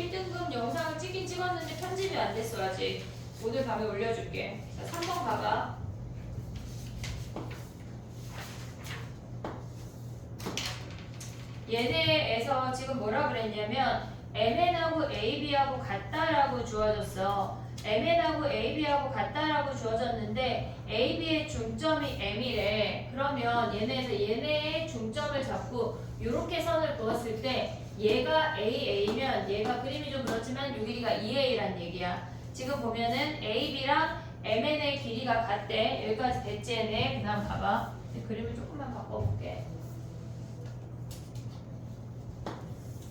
1등급 영상을 찍긴 찍었는데 편집이 안 됐어 아직. 오늘 밤에 올려줄게. 자, 3번 봐봐. 얘네에서 지금 뭐라 그랬냐면 MN하고 AB하고 같다라고 주어졌어. MN하고 AB하고 같다라고 주어졌는데 AB의 중점이 M이래. 그러면 얘네에서 얘네의 중점을 잡고 이렇게 선을 그었을 때 얘가 AA면 얘가 그림이 좀 그렇지만 요 길이가 2A란 얘기야. 지금 보면은 AB랑 MN의 길이가 같대. 여기까지 됐지 얘네. 그 다음 봐봐. 그림을 조금만 바꿔볼게.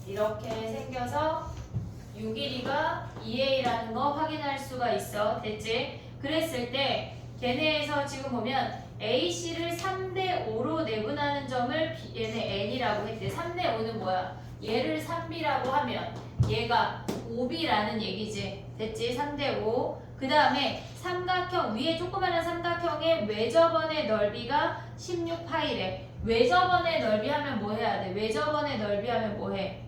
이렇게 생겨서 요 길이가 2A라는 거 확인할 수가 있어. 됐지? 그랬을 때 걔네에서 지금 보면 AC를 3대5로 내분하는 점을 얘네 N이라고 했대. 3대5는 뭐야? 얘를 3B라고 하면 얘가 5B라는 얘기지. 됐지? 3대5. 그 다음에 삼각형, 위에 조그마한 삼각형의 외접원의 넓이가 16파이래. 외접원의 넓이 하면 뭐 해야 돼? 외접원의 넓이 하면 뭐 해?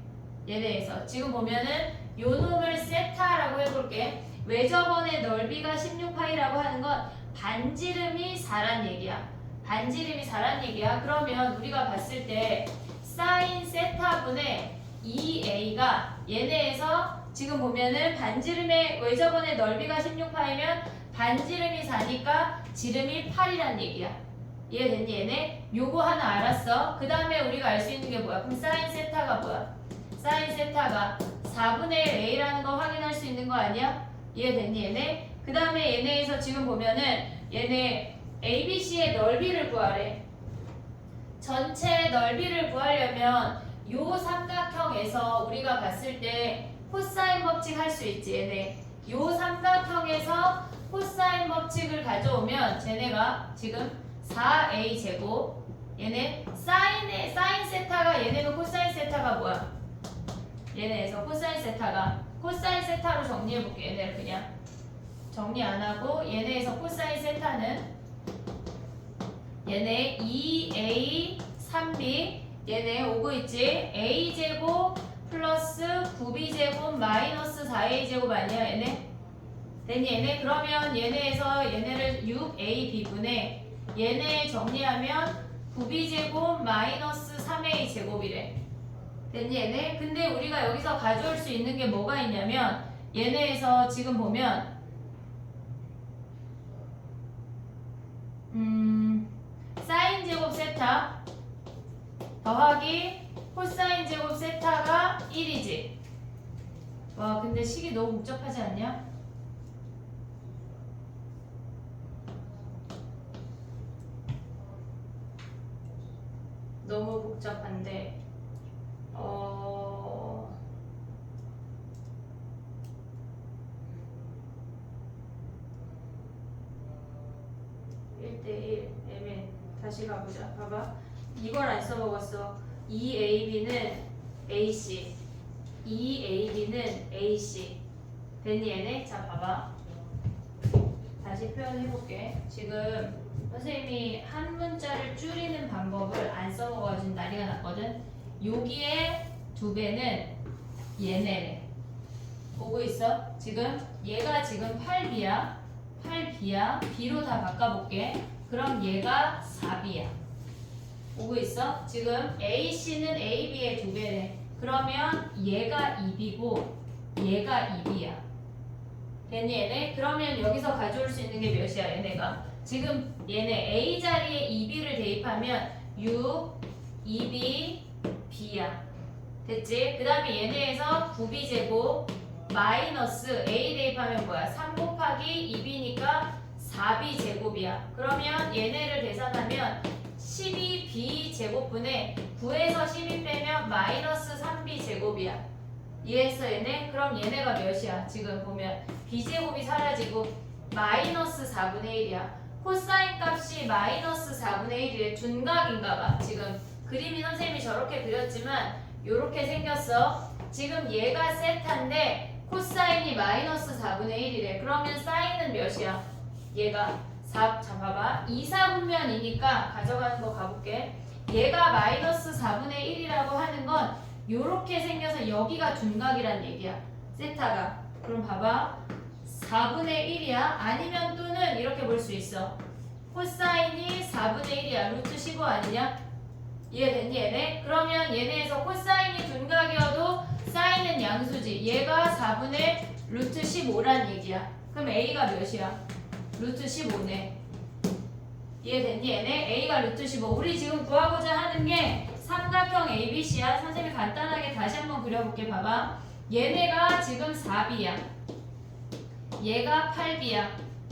얘네에서 지금 보면은 요 놈을 세타라고 해볼게. 외접원의 넓이가 16파이라고 하는 건 반지름이 4란 얘기야. 반지름이 4란 얘기야. 그러면 우리가 봤을 때 사인 세타분의 2a가 얘네에서 지금 보면은 반지름의 외접원의 넓이가 16파이면 반지름이 4니까 지름이 8이란 얘기야. 이해됐니 얘네? 요거 하나 알았어. 그 다음에 우리가 알 수 있는 게 뭐야? 그럼 사인 세타가 뭐야? 사인 세타가 4분의 1 a라는 거 확인할 수 있는 거 아니야? 이해됐니 얘네? 그 다음에 얘네에서 지금 보면은 얘네 ABC의 넓이를 구하래. 전체 넓이를 구하려면 요 삼각형에서 우리가 봤을 때 코사인 법칙 할 수 있지 얘네. 요 삼각형에서 코사인 법칙을 가져오면 쟤네가 지금 4a 제곱 얘네 사인 세타가 얘네는 코사인 세타가 뭐야? 얘네에서 코사인 세타가 코사인 세타로 정리해볼게. 얘네를 그냥 정리 안하고 얘네에서 코사인 세타는 얘네 2a 3b 얘네 오고 있지. a제곱 플러스 9b제곱 마이너스 4a제곱 아니야 얘네? 됐니 얘네? 그러면 얘네에서 얘네를 6ab분의 얘네 정리하면 9b제곱 마이너스 3a제곱이래. 됐니 얘네? 근데 우리가 여기서 가져올 수 있는 게 뭐가 있냐면 얘네에서 지금 보면 사인 제곱 세타 더하기 코사인 제곱 세타가 1이지. 와 근데 식이 너무 복잡하지 않냐? 너무 복잡한데 1대1 MN 다시 가보자. 봐봐. 이걸 안 써먹었어. 2AB는 AC 2AB는 AC 됐니 얘네? 자 봐봐. 다시 표현해볼게. 지금 선생님이 한 문자를 줄이는 방법을 안 써먹어가지고 난리가 났거든. 여기에 2배는 얘네래. 보고 있어? 지금 얘가 지금 8B야. 8B야. B로 다 바꿔볼게. 그럼 얘가 4B야. 보고 있어? 지금 AC는 AB의 2배래. 그러면 얘가 2B고 얘가 2B야. 됐니 얘네? 그러면 여기서 가져올 수 있는 게 몇이야 얘네가? 지금 얘네 A 자리에 2B를 대입하면 6, 2B, B야. 됐지? 그 다음에 얘네에서 9B제곱 마이너스 A 대입하면 뭐야? 3 곱하기 2B니까 4B제곱이야. 그러면 얘네를 계산하면 12B제곱분의 9에서 12 빼면 마이너스 3B제곱이야. 이해했어 얘네? 그럼 얘네가 몇이야? 지금 보면 B제곱이 사라지고 마이너스 4분의 1이야. 코사인 값이 마이너스 4분의 1이래. 둔각인가봐. 지금 그림이 선생님이 저렇게 그렸지만 요렇게 생겼어. 지금 얘가 세타인데 코사인이 마이너스 4분의 1이래. 그러면 사인은 몇이야? 얘가 4, 자 봐봐. 2, 4분면이니까 가져가는 거 가볼게. 얘가 마이너스 4분의 1이라고 하는 건 요렇게 생겨서 여기가 둔각이란 얘기야. 세타가. 그럼 봐봐. 4분의 1이야. 아니면 또는 이렇게 볼 수 있어. 코사인이 4분의 1이야. 루트 15 아니냐? 이해됐니 얘네? 그러면 얘네에서 코사인이 둔각이어도 사인은 양수지. 얘가 4분의 루트 15란 얘기야. 그럼 A가 몇이야? 루트 15네. 이해됐니 얘네? A가 루트 15. 우리 지금 구하고자 하는 게 삼각형 ABC야. 선생님이 간단하게 다시 한번 그려볼게. 봐봐. 얘네가 지금 4B야. 얘가 8B야.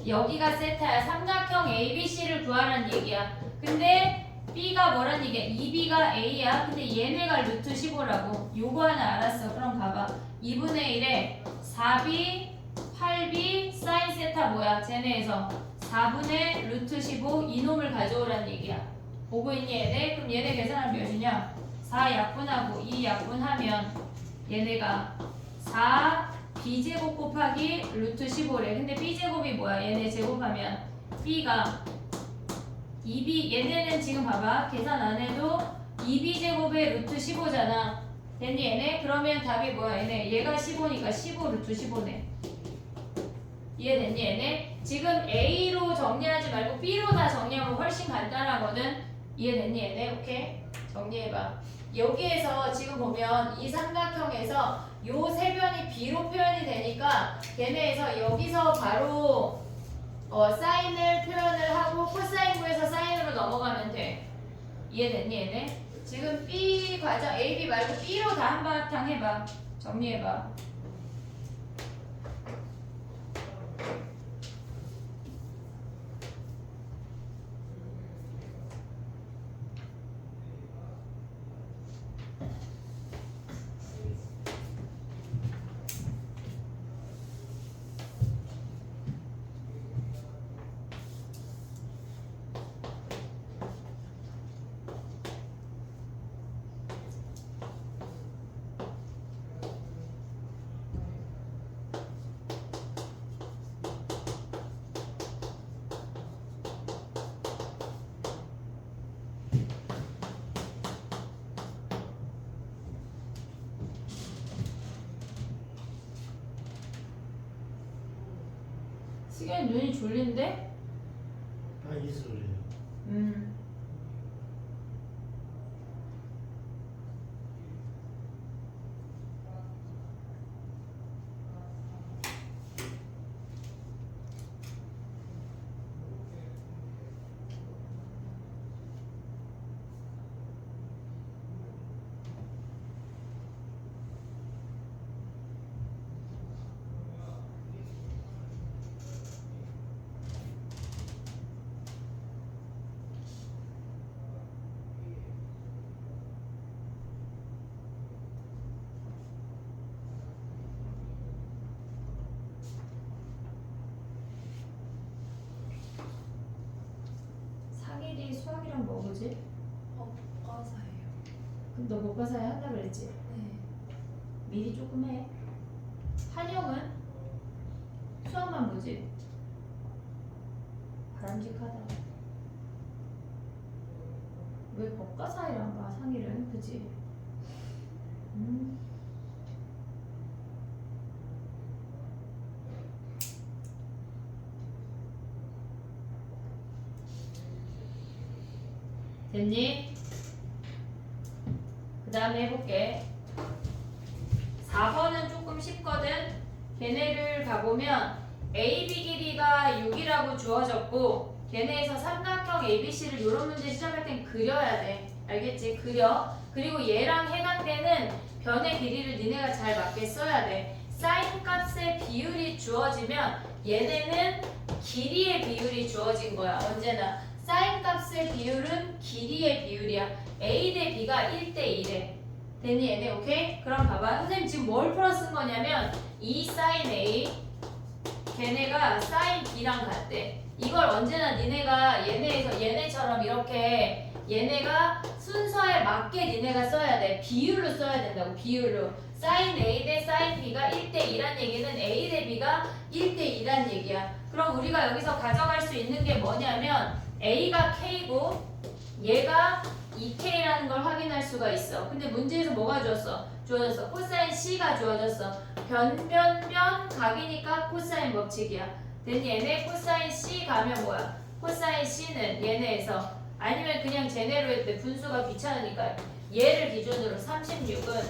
여기가 세타야. 삼각형 ABC를 구하라는 얘기야. 근데 B가 뭐란 얘기야? 2B가 A야. 근데 얘네가 루트 15라고. 요거 하나 알았어. 그럼 봐봐. 2분의 1에 4B, 8B, 사인 세타 뭐야? 쟤네에서 4분의 루트 15 이놈을 가져오란 얘기야. 보고 있니 얘네? 그럼 얘네 계산하면 몇이냐? 4 약분하고 2 약분하면 얘네가 4 b제곱 곱하기 루트 15래. 근데 b제곱이 뭐야? 얘네 제곱하면 b가 2b, 얘네는 지금 봐봐. 계산 안 해도 2b제곱에 루트 15잖아. 됐니 얘네? 그러면 답이 뭐야 얘네? 얘가 15니까 15 루트 15네. 이해됐니 얘네? 지금 A로 정리하지 말고 B로 다 정리하면 훨씬 간단하거든. 이해됐니 얘네? 오케이? 정리해봐. 여기에서 지금 보면 이 삼각형에서 요 세 변이 B로 표현이 되니까 얘네에서 여기서 바로 사인을 표현을 하고 코사인 구해서 사인으로 넘어가면 돼. 이해됐니 얘네? 지금 B 과정 A, B 말고 B로 다 한바탕 해봐. 정리해봐. 시간이 눈이 졸린데? 이 소리예요. 상일이 수학이랑 뭐 보지? 과사예요. 그럼 너 목과사에 한다 그랬지? 네. 미리 조금 해. 한영은 수학만 보지? 바람직하다. 왜 법과사이랑 봐 상일은? 그치? 됐니? 그 다음에 해볼게. 4번은 조금 쉽거든? 걔네를 가보면 AB 길이가 6이라고 주어졌고 걔네에서 삼각형 ABC를 이런 문제 시작할 땐 그려야 돼. 알겠지? 그려. 그리고 얘랑 해당되는 변의 길이를 니네가 잘 맞게 써야 돼. 사인 값의 비율이 주어지면 얘네는 길이의 비율이 주어진 거야. 언제나. 사인 값의 비율은 길이의 비율이야. A 대 B가 1대 1에. 됐니 얘네? 오케이? 그럼 봐봐. 선생님 지금 뭘 풀어 쓴 거냐면 2 사인 A 걔네가 사인 B랑 같대. 이걸 언제나 니네가 얘네처럼 이렇게 얘네가 순서에 맞게 니네가 써야 돼. 비율로 써야 된다고. 비율로. 사인 A 대 사인 B가 1대 2란 얘기는 A 대 B가 1대 2란 얘기야. 그럼 우리가 여기서 가져갈 수 있는 게 뭐냐면 A가 K고 얘가 2K라는 걸 확인할 수가 있어. 근데 문제에서 뭐가 줬어? 주어졌어. 코사인 C가 주어졌어. 변 각이니까 코사인 법칙이야. 됐니? 얘네 코사인 C 가면 뭐야? 코사인 C는 얘네에서 아니면 그냥 제네로 했대. 분수가 귀찮으니까 얘를 기준으로 36은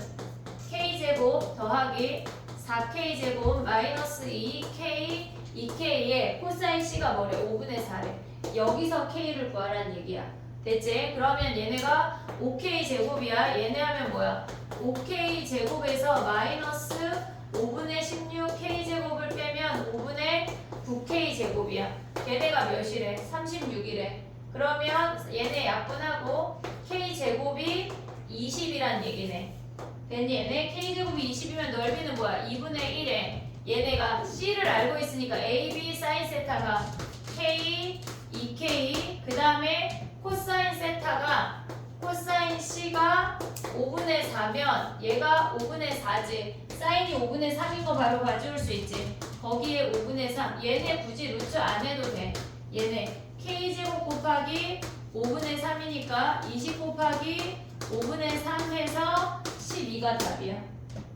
K제곱 더하기 4K제곱 마이너스 2K 2K에 코사인 C가 뭐래? 5분의 4래. 여기서 K를 구하라는 얘기야. 됐지? 그러면 얘네가 5K 제곱이야. 얘네 하면 뭐야? 5K 제곱에서 마이너스 5분의 16 K 제곱을 빼면 5분의 9K 제곱이야. 얘네가 몇이래? 36이래. 그러면 얘네 약분하고 K 제곱이 20이란 얘기네. 됐니? 얘네 K 제곱이 20이면 넓이는 뭐야? 2분의 1에 얘네가 C를 알고 있으니까 AB 사인 세타가 K 2K 그 다음에 코사인 세타가 코사인 C가 5분의 4면 얘가 5분의 4지. 사인이 5분의 3인 거 바로 가져올 수 있지. 거기에 5분의 3. 얘네 굳이 루트 안 해도 돼. 얘네 K제곱 곱하기 5분의 3이니까 20 곱하기 5분의 3 해서 12가 답이야.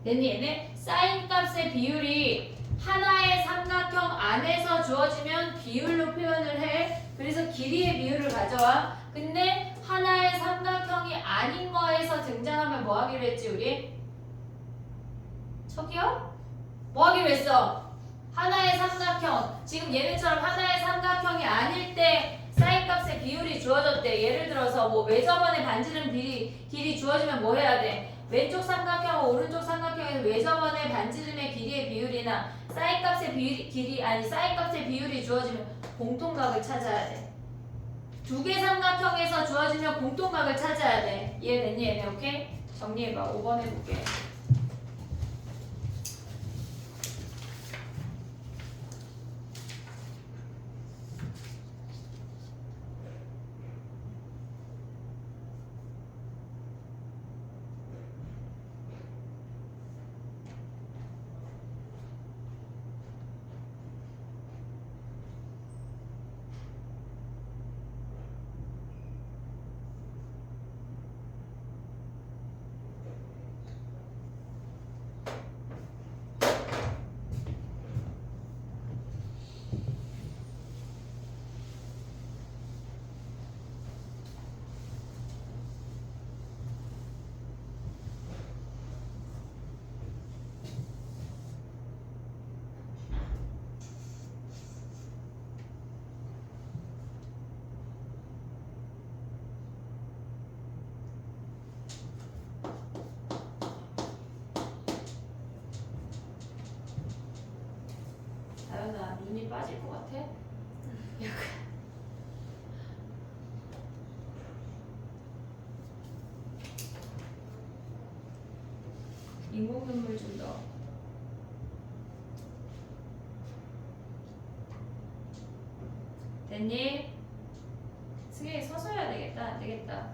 됐니? 얘네 사인 값의 비율이 하나의 삼각형 안에서 주어지면 비율로 표현을 해. 그래서 길이의 비율을 가져와. 근데 하나의 삼각형이 아닌 거에서 등장하면 뭐 하기로 했지 우리? 저기요? 뭐 하기로 했어? 하나의 삼각형. 지금 얘네처럼 하나의 삼각형이 아닐 때 사인 값의 비율이 주어졌대. 예를 들어서 뭐 외접원의 반지름 길이 주어지면 뭐 해야 돼? 왼쪽 삼각형, 오른쪽 삼각형에서 외접원의 반지름의 길이의 비율이나 사인 값의 사인 값의 비율이 주어지면 공통각을 찾아야 돼. 두 개 삼각형에서 주어지면 공통각을 찾아야 돼. 이해됐니? 얘네 오케이? 정리해봐. 5번 해볼게. 다현아 눈이 빠질 것 같아? 약간 인공 눈물 좀 넣어. 됐니? 승현이 서서 해야 되겠다. 안 되겠다.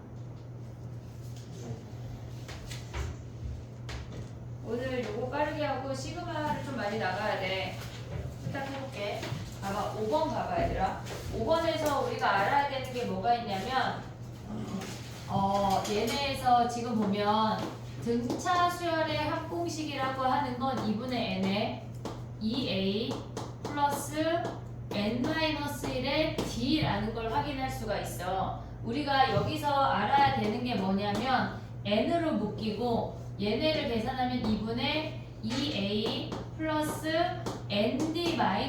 오늘 요거 빠르게 하고 시그마를 좀 많이 나가야 돼. 일단 해볼게. 봐봐. 5번 봐봐 얘들아. 5번에서 우리가 알아야 되는 게 뭐가 있냐면 얘네에서 지금 보면 등차 수열의 합공식이라고 하는 건 2분의 n에 2a 플러스 n-1의 d라는 걸 확인할 수가 있어. 우리가 여기서 알아야 되는 게 뭐냐면 n으로 묶이고 얘네를 계산하면 2분의 2a 플러스 nd-d야.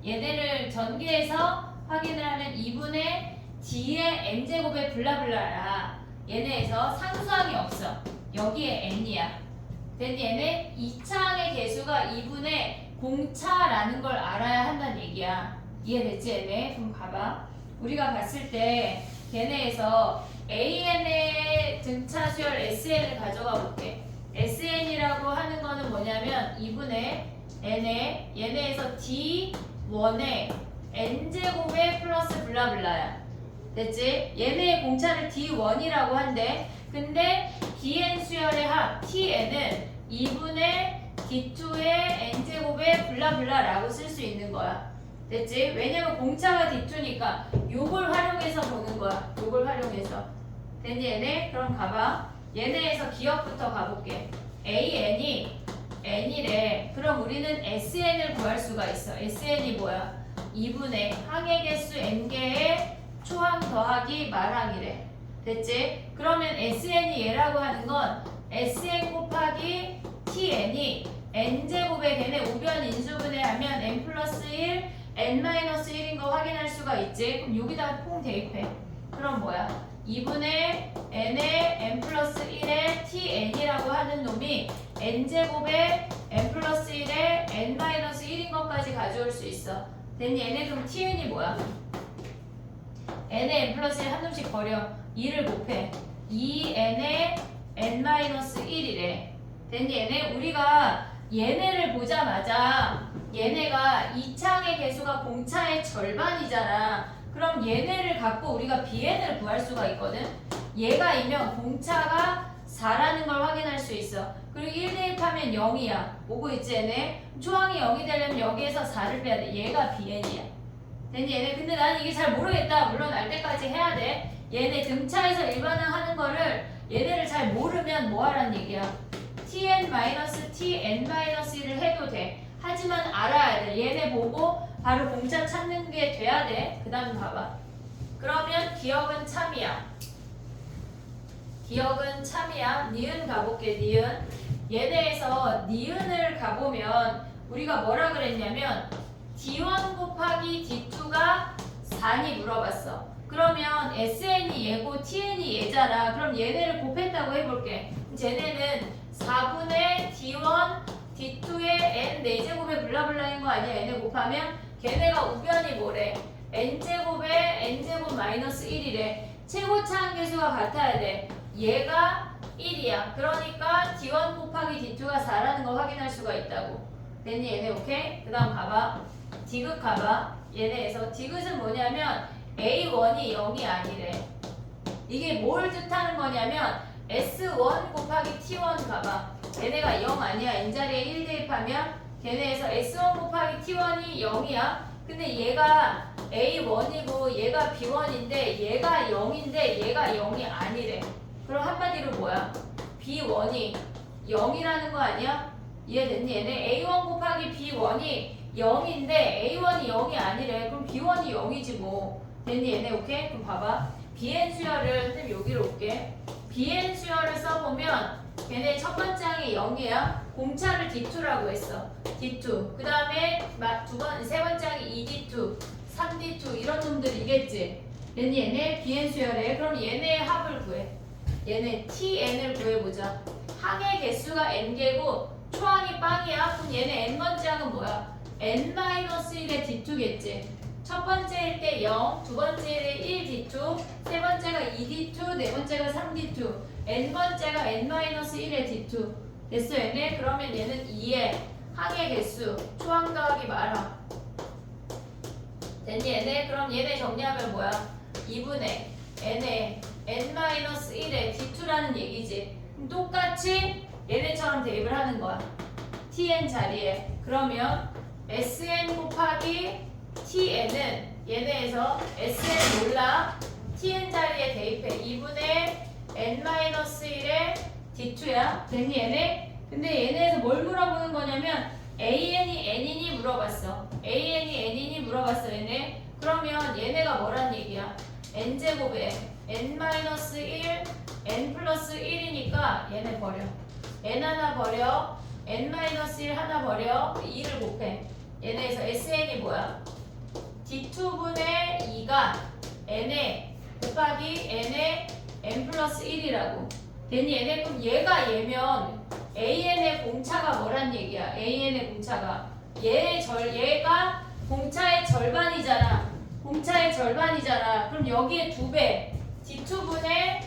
얘네를 전개해서 확인을 하면 2분의 d의 n제곱의 블라블라야. 얘네에서 상수항이 없어. 여기에 n이야. 됐니? 얘네 2차항의 개수가 2분의 공차라는 걸 알아야 한다는 얘기야. 이해됐지 얘네? 그럼 봐봐. 우리가 봤을 때 걔네에서 AN의 등차 수열 SN을 가져가 볼게. SN이라고 하는 거는 뭐냐면 2분의 N에 얘네에서 D1에 N제곱에 플러스 블라블라야. 됐지? 얘네의 공차를 D1이라고 한대. 근데 DN 수열의 합 TN은 2분의 D2의 N제곱에 블라블라라고 쓸 수 있는 거야. 됐지? 왜냐면 공차가 D2니까 요걸 활용해서 보는 거야. 요걸 활용해서. 됐니 얘네? 그럼 가봐. 얘네에서 기억부터 가볼게. AN이 N이래. 그럼 우리는 SN을 구할 수가 있어. SN이 뭐야? 2분의 항의 개수 N개의 초항 더하기 말항이래. 됐지? 그러면 SN이 얘라고 하는 건 SN 곱하기 TN이 N제곱에 걔네 우변 인수분해 하면 N 플러스 1, N 마이너스 1인 거 확인할 수가 있지? 그럼 여기다가 퐁 대입해. 그럼 뭐야? 2분의 N의 N 플러스 1의 TN이라고 하는 놈이 N제곱에 N 플러스 1의 N 마이너스 1인 것까지 가져올 수 있어. 됐니? 얘네 그럼 TN이 뭐야? N의 N 플러스 1 한 놈씩 버려. 2를 곱해. 2N의 N 마이너스 1이래. 됐니? 얘네 우리가 얘네를 보자마자 얘네가 2차항의 개수가 공차의 절반이잖아. 그럼 얘네를 갖고 우리가 BN을 구할 수가 있거든. 얘가 이면 공차가 4라는 걸 확인할 수 있어. 그리고 1 대입하면 0이야. 오고 있지 얘네? 초항이 0이 되려면 여기에서 4를 빼야 돼. 얘가 BN이야. 됐니 얘네? 근데 난 이게 잘 모르겠다. 물론 알 때까지 해야 돼. 얘네 등차에서 일반항 하는 거를 얘네를 잘 모르면 뭐 하란 얘기야? TN-TN-1을 해도 돼. 하지만 알아야 돼. 얘네 보고 바로 공차 찾는 게 돼야 돼. 그 다음 봐봐. 그러면 기억은 참이야. 기억은 참이야. 니은 가볼게. 니은. 얘네에서 니은을 가보면 우리가 뭐라 그랬냐면 D1 곱하기 D2가 4니 물어봤어. 그러면 SN이 얘고 TN이 얘잖아. 그럼 얘네를 곱했다고 해볼게. 쟤네는 4분의 D1, D2의 N 4제곱의 블라블라인 거 아니야? 얘네 곱하면 걔네가 우변이 뭐래? N제곱에 N제곱 마이너스 1이래. 최고차항 개수가 같아야 돼. 얘가 1이야. 그러니까 D1 곱하기 D2가 4라는 거 확인할 수가 있다고. 됐니? 얘네 오케이? 그 다음 가봐. 디귿 가봐. 얘네에서 디귿은 뭐냐면 A1이 0이 아니래. 이게 뭘 뜻하는 거냐면 S1 곱하기 T1 가봐. 얘네가 0 아니야. N자리에 1 대입하면 걔네에서 S1 곱하기 T1이 0이야. 근데 얘가 A1이고 얘가 B1인데 얘가 0인데 얘가 0이 아니래. 그럼 한마디로 뭐야? B1이 0이라는 거 아니야? 이해됐니? 얘네 A1 곱하기 B1이 0인데 A1이 0이 아니래. 그럼 B1이 0이지 뭐. 됐니? 얘네 오케이? 그럼 봐봐. BN 수열을 선생님 여기로 올게. BN 수열을 써보면 걔네 첫 번째 항이 0이야. 공차를 D2라고 했어. D2. 그 다음에 세 번째 항이 2D2, 3D2 이런 놈들이겠지. 됐니? 얘네 BN 수열에. 그럼 얘네의 합을 구해. 얘네 TN을 구해보자. 항의 개수가 N개고 초항이 빵이야. 그럼 얘네 N번째 항은 뭐야? N-1의 D2겠지. 첫 번째일 때 0, 두 번째일 때 1D2, 세 번째가 2D2, 네 번째가 3D2, N번째가 N-1의 D2. 됐어 얘네? 그러면 얘는 2의 항의 개수, 초항 더하기 말항. 됐니 얘네? 그럼 얘네 정리하면 뭐야? 2분의 N의 N-1의 D2라는 얘기지. 그럼 똑같이 얘네처럼 대입을 하는 거야. TN 자리에. 그러면 SN 곱하기 TN은 얘네에서 SN 몰라. TN 자리에 대입해. 2분의 N-1의 D2야. 됐니 얘네? 근데 얘네에서 뭘 물어보는 거냐면 AN이 N이니 물어봤어. AN이 N이니 물어봤어 얘네. 그러면 얘네가 뭐란 얘기야? N제곱에 N-1, N 플러스 1이니까 얘네 버려. N 하나 버려. N-1 하나 버려. 2를 곱해. 얘네에서 SN이 뭐야? D2분의 2가 N에 곱하기 N에 N 플러스 1이라고. 됐니 얘네? 그럼 얘가 얘면 AN의 공차가 뭐란 얘기야? AN의 공차가 얘가 공차의 절반이잖아. 공차의 절반이잖아. 그럼 여기에 2배 D2분의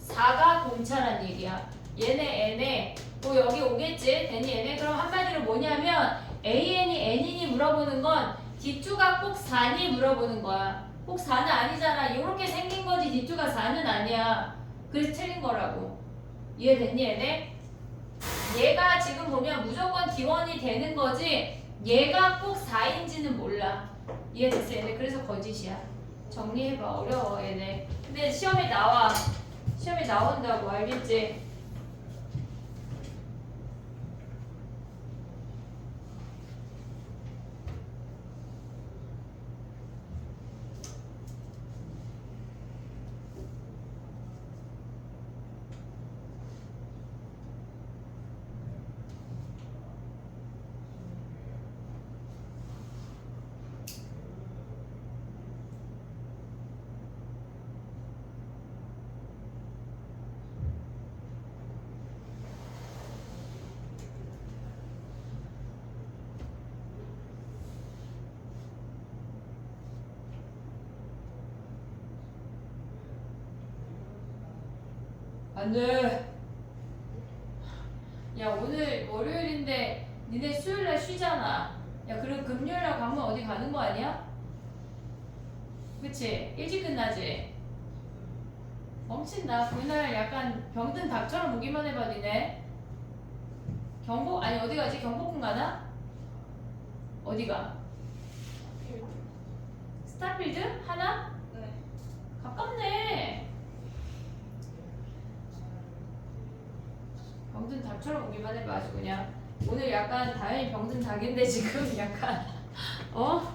4가 공차란 얘기야. 얘네 N에 뭐 여기 오겠지? 됐니 얘네? 그럼 한마디로 뭐냐면 AN이 N이니 물어보는 건 D2가 꼭 4니 물어보는 거야. 꼭 4는 아니잖아. 이렇게 생긴 거지 D2가 4는 아니야. 그래서 틀린 거라고. 이해됐니 얘네? 얘가 지금 보면 무조건 D1이 되는 거지 얘가 꼭 4인지는 몰라. 이해됐어 얘네? 그래서 거짓이야. 정리해봐. 어려워 얘네. 근데 시험에 나와. 시험에 나온다고 알겠지? 안 돼. 야, 오늘 월요일인데 니네 수요일날 쉬잖아. 야, 그럼 금요일날 가면 어디 가는 거 아니야? 그치? 일찍 끝나지? 멈친다. 그날 약간 병든 닭처럼 오기만 해봐, 니네. 경복? 아니, 어디 가지? 경복궁 가나? 어디가? 스타필드? 하나? 네. 가깝네. 병든 닭처럼 오기만 해봐 아주 그냥. 오늘 약간 다행히 병든 닭인데 지금 약간 어?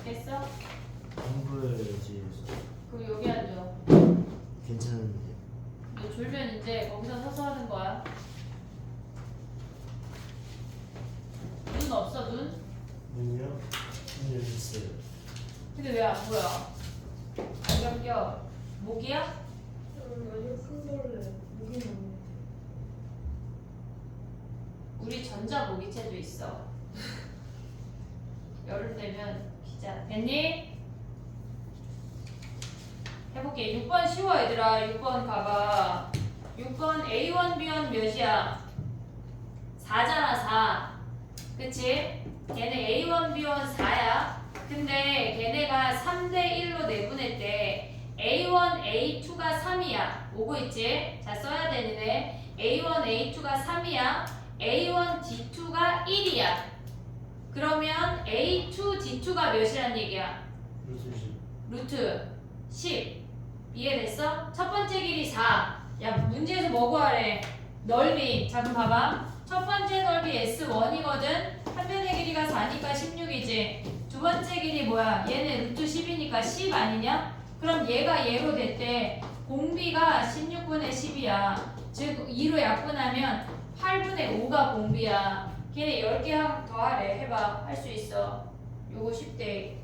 됐어? 공부해야지. 그럼 여기 앉아. 괜찮은데. 너 졸면 이제 거기서 서서 하는 거야. 눈 없어 눈? 문요? 문 여기 있어요. 근데 왜 안 보여? 안경 껴. 모기야? 아주 큰 걸로 무기 나오네. 우리 전자 모기채도 있어. 여름 되면 기자. 됐니? 해볼게. 6번 쉬워 얘들아. 6번 가봐. 6번 A1, B1 몇이야? 4잖아 4. 그치? 걔네 A1, B1 4야. 근데 걔네가 3대1로 내보냈대. A1, A2가 3이야. 오고 있지? 자 써야 되는데 A1, A2가 3이야. A1, D2가 1이야. 그러면 A2, D2가 몇이란 얘기야? 루트 10. 이해됐어? 첫 번째 길이 4. 야 문제에서 뭐 구하래? 넓이. 자 그럼 봐봐. 첫 번째 넓이 S1이거든. 한 변의 길이가 4니까 16이지. 두 번째 길이 뭐야? 얘는 루트 10이니까 10 아니냐? 그럼 얘가 얘로 됐대. 공비가 16분의 10이야. 즉 2로 약분하면 8분의 5가 공비야. 걔네 10개 더 하래. 해봐. 할 수 있어. 요거 10대.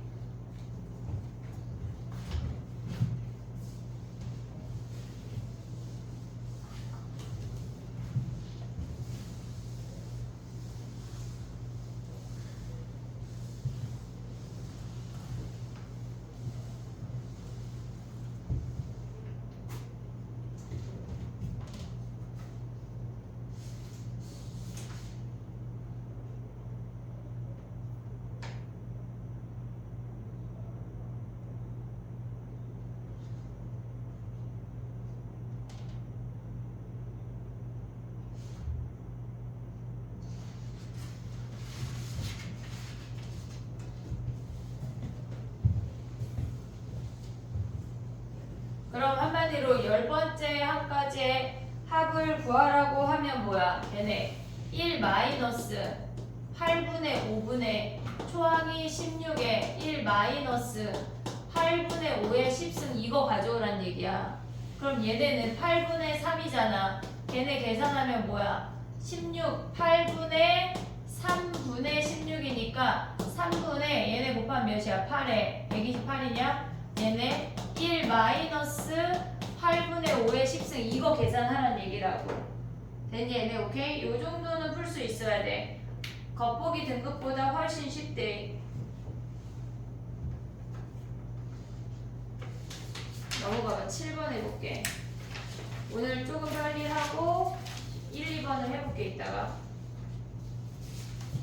한마디로 10번째 한 가지의 합을 구하라고 하면 뭐야? 걔네 1 마이너스 8분의 5분의 초항이 16에 1 마이너스 8분의 5의 10승 이거 가져오란 얘기야. 그럼 얘네는 8분의 3이잖아. 걔네 계산하면 뭐야? 16 8분의 3분의 16이니까 3분의 얘네 곱하면 몇이야? 8에 128이냐? 얘네 1 마이너스 8분의 5의 10승 이거 계산하란 얘기라고. 됐니 얘네? 오케이? 요 정도는 풀 수 있어야 돼. 겉보기 등급보다 훨씬 쉽대. 넘어가봐. 7번 해볼게. 오늘 조금 빨리 하고 1, 2번을 해볼게 이따가.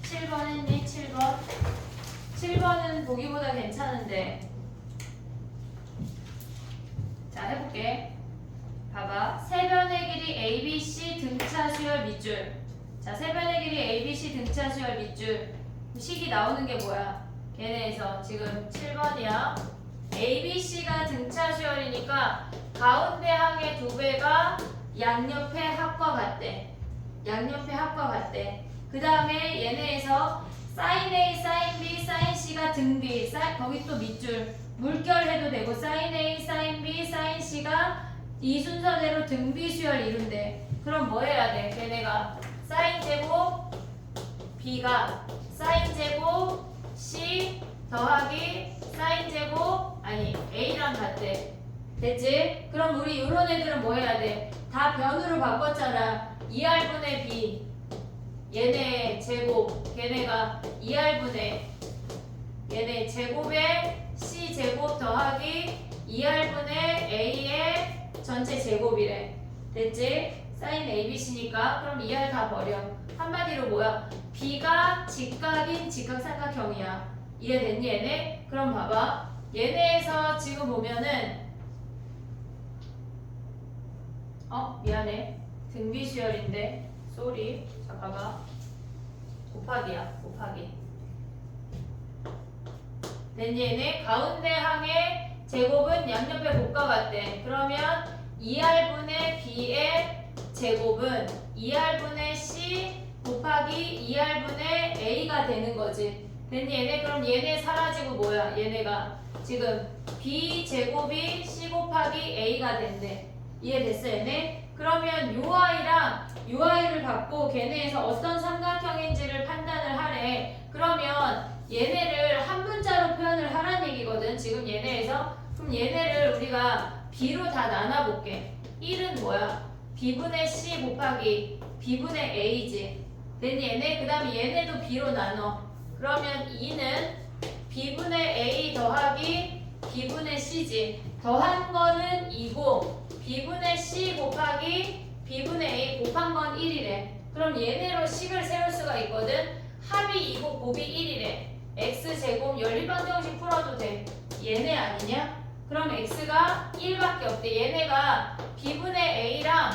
7번 했니? 7번. 7번은 보기보다 괜찮은데. 자 해볼게. 봐봐. 세변의 길이 ABC 등차 수열 밑줄. 자 세변의 길이 ABC 등차 수열 밑줄. 식이 나오는 게 뭐야? 걔네에서 지금 7번이야. ABC가 등차 수열이니까 가운데 항의 2배가 양옆의 합과 같대. 양옆의 합과 같대. 그 다음에 얘네에서 sin A, sin B, sin C가 등 B. 거기 또 밑줄. 물결해도 되고 sin A, sin B, sin C가 이 순서대로 등 B 수열 이룬대. 그럼 뭐 해야 돼? 걔네가 sin 제곱 B가 sin 제곱 C 더하기 sin 제곱 아니 A랑 같대. 됐지? 그럼 우리 이런 애들은 뭐 해야 돼? 다 변으로 바꿨잖아. 2R분의 B 얘네 제곱 걔네가 2R분의 얘네 제곱에 C 제곱 더하기 2R분의 A의 전체 제곱이래. 됐지? sin ABC니까 그럼 2R 다 버려. 한마디로 뭐야? B가 직각인 직각삼각형이야. 이해됐니 얘네? 그럼 봐봐. 얘네에서 지금 보면은 미안해. 등비수열인데 쏘리. 자 봐봐. 곱하기야. 곱하기. 됐니 얘네? 가운데 항의 제곱은 양옆의 곱과 같대. 그러면 2R분의 B의 제곱은 2R분의 C 곱하기 2R분의 A가 되는 거지. 됐니 얘네? 그럼 얘네 사라지고 뭐야? 얘네가 지금 B 제곱이 C 곱하기 A가 된대. 이해됐어 얘네? 그러면 요 아이랑 요 아이를 갖고 걔네에서 어떤 삼각형인지를 판단을 하래. 그러면 얘네를 한 문자로 표현을 하란 얘기거든. 지금 얘네에서. 그럼 얘네를 우리가 B로 다 나눠볼게. 1은 뭐야? B분의 C 곱하기 B분의 A지. 됐니 얘네? 그 다음에 얘네도 B로 나눠. 그러면 2는 B분의 A 더하기 B분의 C지. 더한 거는 2고 B분의 C 곱하기 B분의 A 곱한 건 1이래. 그럼 얘네로 식을 세울 수가 있거든. 합이 2고 곱이 1이래. X제곱 연립방정식 풀어도 돼. 얘네 아니냐? 그럼 X가 1밖에 없대. 얘네가 B분의 A랑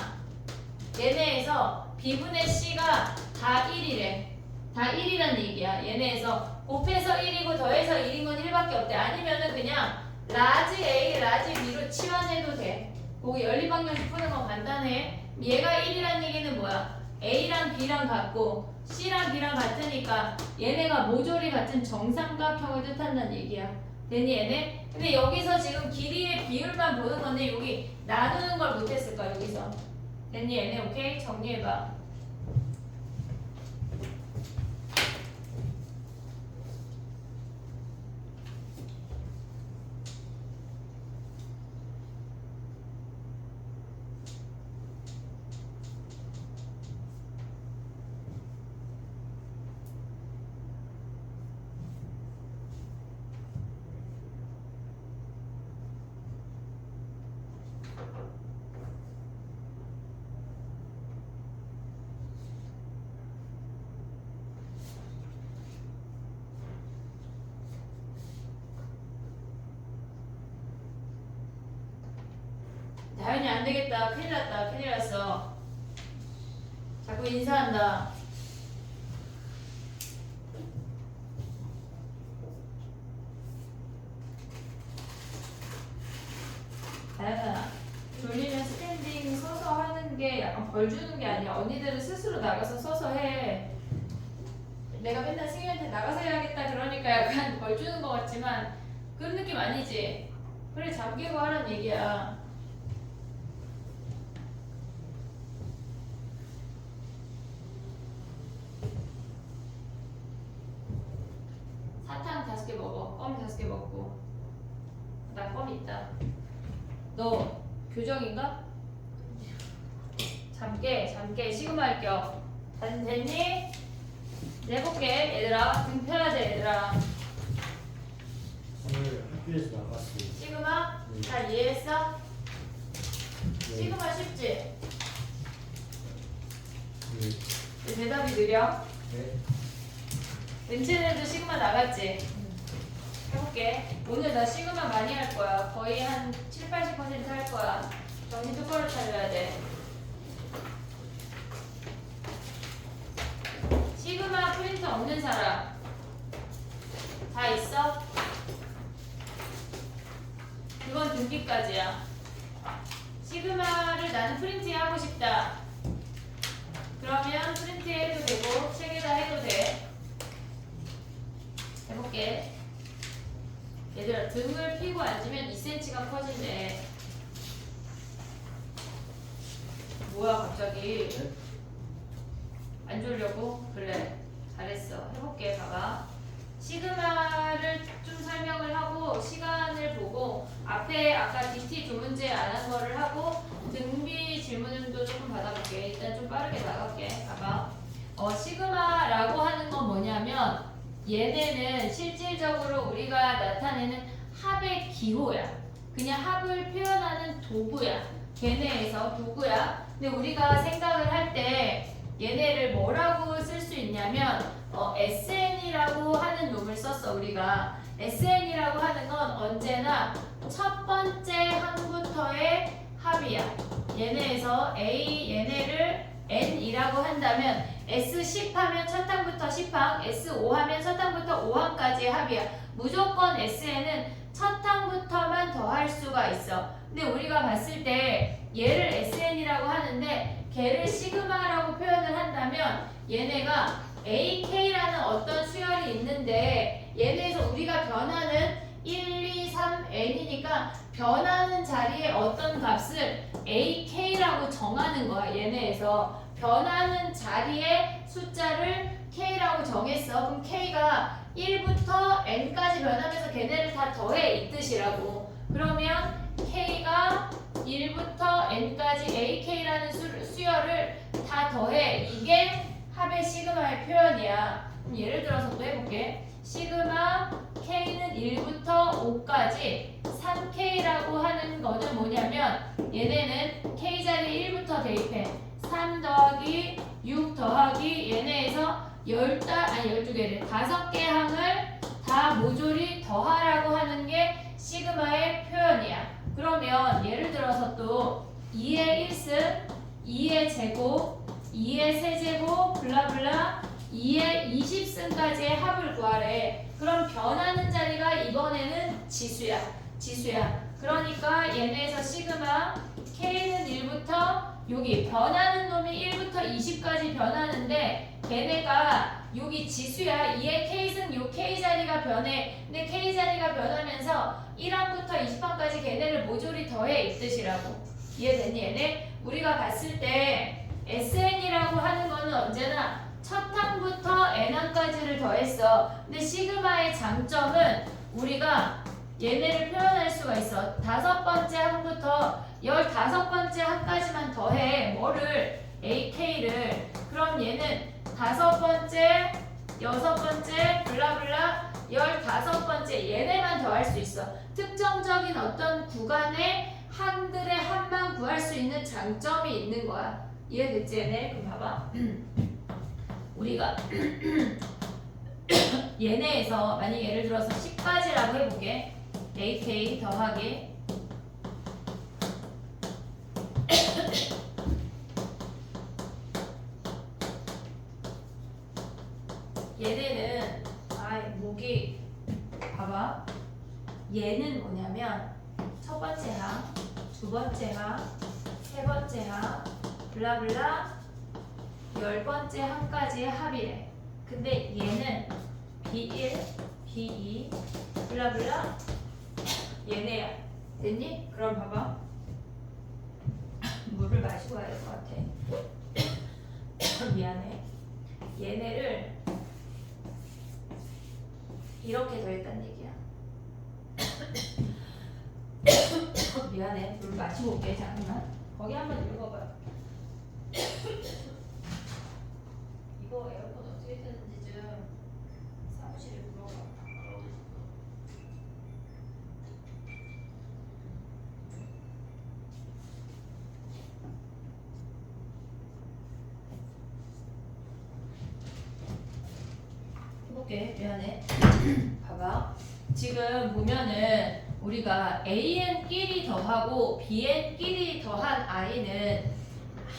얘네에서 B분의 C가 다 1이래. 다 1이란 얘기야. 얘네에서 곱해서 1이고 더해서 1인 건 1밖에 없대. 아니면은 그냥 라지 A, 라지 B로 치환해도 돼. 거기 연립방정식 푸는 건 간단해. 얘가 1이란 얘기는 뭐야? A랑 B랑 같고 C랑 B랑 같으니까 얘네가 모조리 같은 정삼각형을 뜻한다는 얘기야. 됐니 얘네? 근데 여기서 지금 길이의 비율만 보는 건데 여기 나누는 걸 못했을까 여기서. 됐니 얘네? 오케이? 정리해봐. 다현이 안 되겠다. 큰일 났다. 큰일 났어. 자꾸 인사한다. 다현아, 졸 벌 주는 게 아니야. 언니들은 스스로 나가서 써서 해. 내가 맨날 승희한테 나가서 해야겠다 그러니까 약간 벌 주는 것 같지만 그런 느낌 아니지? 그래 잠기고 하란 얘기야. 사탕 5개 먹어. 껌 5개 먹고. 나 껌 있다. 너 교정인가? 잠게 시그마 할게요. 됐니? 내볼게 얘들아. 등 펴야 돼 얘들아. 오늘 학교에서 나갔어요. 시그마 네. 잘 이해했어? 네. 시그마 쉽지? 네. 왜 대답이 느려? 네. 은채네도 시그마 나갔지? 해볼게. 오늘 나 시그마 많이 할 거야. 거의 한 7~80% 할 거야. 정신 똑바로 차려야 돼. 시그마 프린터 없는 사람 다 있어? 그건 등기까지야. 시그마를 나는 프린트하고 싶다. 그러면 프린트해도 되고 책에다 해도 돼. 해볼게. 얘들아 등을 피고 앉으면 2cm가 커진대. 뭐야 갑자기? 네? 안 졸려고? 그래 잘했어. 해볼게. 봐봐. 시그마를 좀 설명을 하고 시간을 보고 앞에 아까 DT 두 문제 안 한 거를 하고 등비 질문도 조금 받아볼게. 일단 좀 빠르게 나갈게. 봐봐. 시그마라고 하는 건 뭐냐면 얘네는 실질적으로 우리가 나타내는 합의 기호야. 그냥 합을 표현하는 도구야. 걔네에서 도구야. 근데 우리가 생각을 할 때 얘네를 뭐라고 쓸 수 있냐면 SN이라고 하는 놈을 썼어. 우리가 SN이라고 하는 건 언제나 첫 번째 항부터의 합이야. 얘네에서 A 얘네를 N이라고 한다면 S10 하면 첫 항부터 10항, S5 하면 첫 항부터 5항까지의 합이야. 무조건 SN은 첫 항부터만 더할 수가 있어. 근데 우리가 봤을 때 얘를 SN이라고 하는데 걔를 시그마라고 표현을 한다면 얘네가 AK라는 어떤 수열이 있는데 얘네에서 우리가 변하는 1, 2, 3, N이니까 변하는 자리에 어떤 값을 AK라고 정하는 거야. 얘네에서 변하는 자리에 숫자를 K라고 정했어. 그럼 K가 1부터 N까지 변하면서 걔네를 다 더해 이 뜻이라고. 그러면 K가 1부터 N까지 AK라는 수열을 다 더해. 이게 합의 시그마의 표현이야. 그럼 예를 들어서 또 해볼게. 시그마 K는 1부터 5까지 3K라고 하는 거는 뭐냐면 얘네는 K자리 1부터 대입해. 3 더하기 6 더하기 얘네에서 12개를 5개 항을 다 모조리 더하라고 하는 게 시그마의 표현이야. 그러면 예를 들어서 또 2의 1승, 2의 제곱, 2의 세제곱, 블라블라 2의 20승까지의 합을 구하래. 그럼 변하는 자리가 이번에는 지수야. 그러니까 얘네에서 시그마 K는 1부터 여기 변하는 놈이 1부터 20까지 변하는데 걔네가 여기 지수야. 2의 K승 요 K 자리가 변해. 근데 K 자리가 변하면서 1항부터 20항까지 걔네를 모조리 더해 이 뜻이라고. 이해됐니 얘네? 우리가 봤을 때 SN이라고 하는 거는 언제나 첫 항부터 N항까지를 더했어. 근데 시그마의 장점은 우리가 얘네를 표현할 수가 있어. 5번째 항부터 15번째 항까지만 더해. 뭐를? AK를. 그럼 얘는 5번째, 6번째, 블라블라 15번째 얘네만 더할 수 있어. 특정적인 어떤 구간의 항들의 합만 구할 수 있는 장점이 있는 거야. 이해됐지 얘네? 그럼 봐봐. 우리가 얘네에서 만약 예를 들어서 10까지라고 해보게. AK 더하기 얘네는 목이 봐봐. 얘는 뭐냐면 첫 번째 항, 두 번째 항, 세 번째 항, 블라블라 10번째 항까지의 합이래. 근데 얘는 B1, B2 블라블라 얘네야. 됐니? 그럼 봐봐. 물을 마시고 와야 될 것 같아. 미안해. 얘네를 이렇게 더했단 얘기야. 미안해. 물 마시고 올게. 잠깐만. 거기 한번 읽어봐. 이거 에어컨 어떻게 켰는지 좀 사무실에 물어봐. 해볼게. 미안해. 봐봐. 지금 보면은 우리가 AN끼리 더하고 BN끼리 더한 I는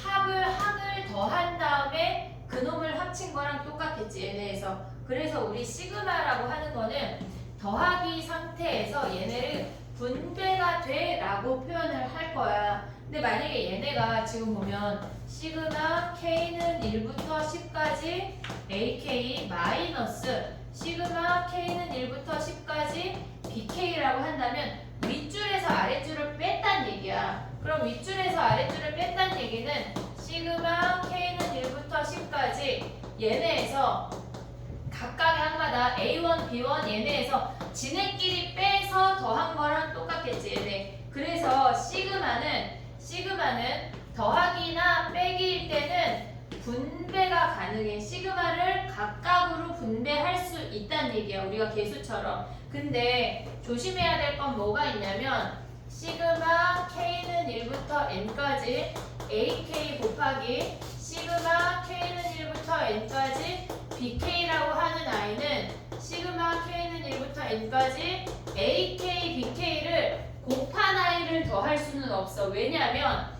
항을 더한 다음에 그놈을 합친 거랑 똑같겠지 얘네에서. 그래서 우리 시그마라고 하는 거는 더하기 상태에서 얘네를 분배가 돼 라고 표현을 할 거야. 근데 만약에 얘네가 지금 보면 시그마 K는 1부터 10까지 AK 마이너스 시그마 K는 1부터 10까지 BK라고 한다면 윗줄에서 아랫줄을 뺐단 얘기야. 그럼 윗줄에서 아랫줄을 뺐단 얘기는 시그마 K는 1부터 10까지 얘네에서 각각의 항마다 A1, B1 얘네에서 지네끼리 빼서 더한 거랑 똑같겠지 얘네. 그래서 시그마는 더하기나 빼기일 때는 분배가 가능해. 시그마를 각각으로 분배할 수 있다는 얘기야. 우리가 계수처럼. 근데 조심해야 될 건 뭐가 있냐면 시그마 K는 1부터 N까지 AK 곱하기 시그마 K는 1부터 N까지 BK라고 하는 I는 시그마 K는 1부터 N까지 AK, BK를 곱한 I를 더할 수는 없어. 왜냐면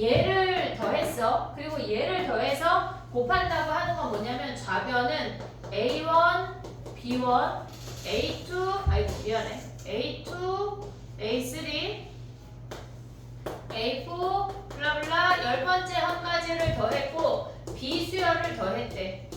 얘를 더했어. 그리고 얘를 더해서 곱한다고 하는 건 뭐냐면 좌변은 A1, B1, A2, 아이고 미안해. A2, A3, A4, 블라블라 10번째 항까지를 더했고 비수열을 더했대.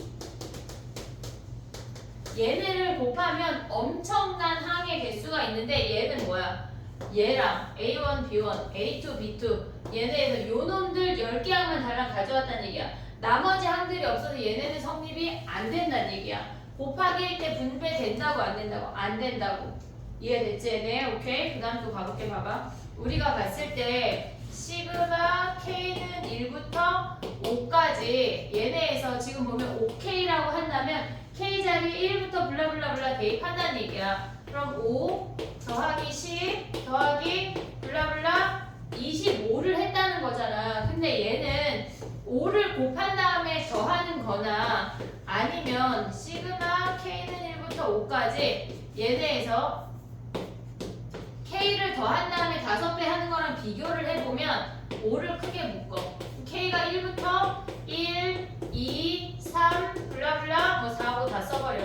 얘네를 곱하면 엄청난 항의 개수가 있는데 얘는 뭐야? 얘랑 A1, B1, A2, B2 얘네에서 요놈들 10개 항만 달랑 가져왔다는 얘기야. 나머지 항들이 없어서 얘네는 성립이 안 된다는 얘기야. 곱하기일 때 분배된다고 안 된다고? 안 된다고. 이해됐지 얘네? 오케이? 그 다음 또 가볼게. 봐봐. 우리가 봤을 때 시그마 K는 1부터 5까지 얘네에서 지금 보면 5K라고 한다면 K 자리 1부터 블라블라블라 대입한다는 얘기야. 그럼 5 더하기 10 더하기 블라블라 25를 했다는 거잖아. 근데 얘는 5를 곱한 다음에 더하는 거나 아니면 시그마 K는 1부터 5까지 얘네에서 K를 더한 다음에 5배 하는 거랑 비교를 해보면 5를 크게 묶어. K가 1부터 1, 2, 3 블라블라 뭐 4, 5 다 써버려.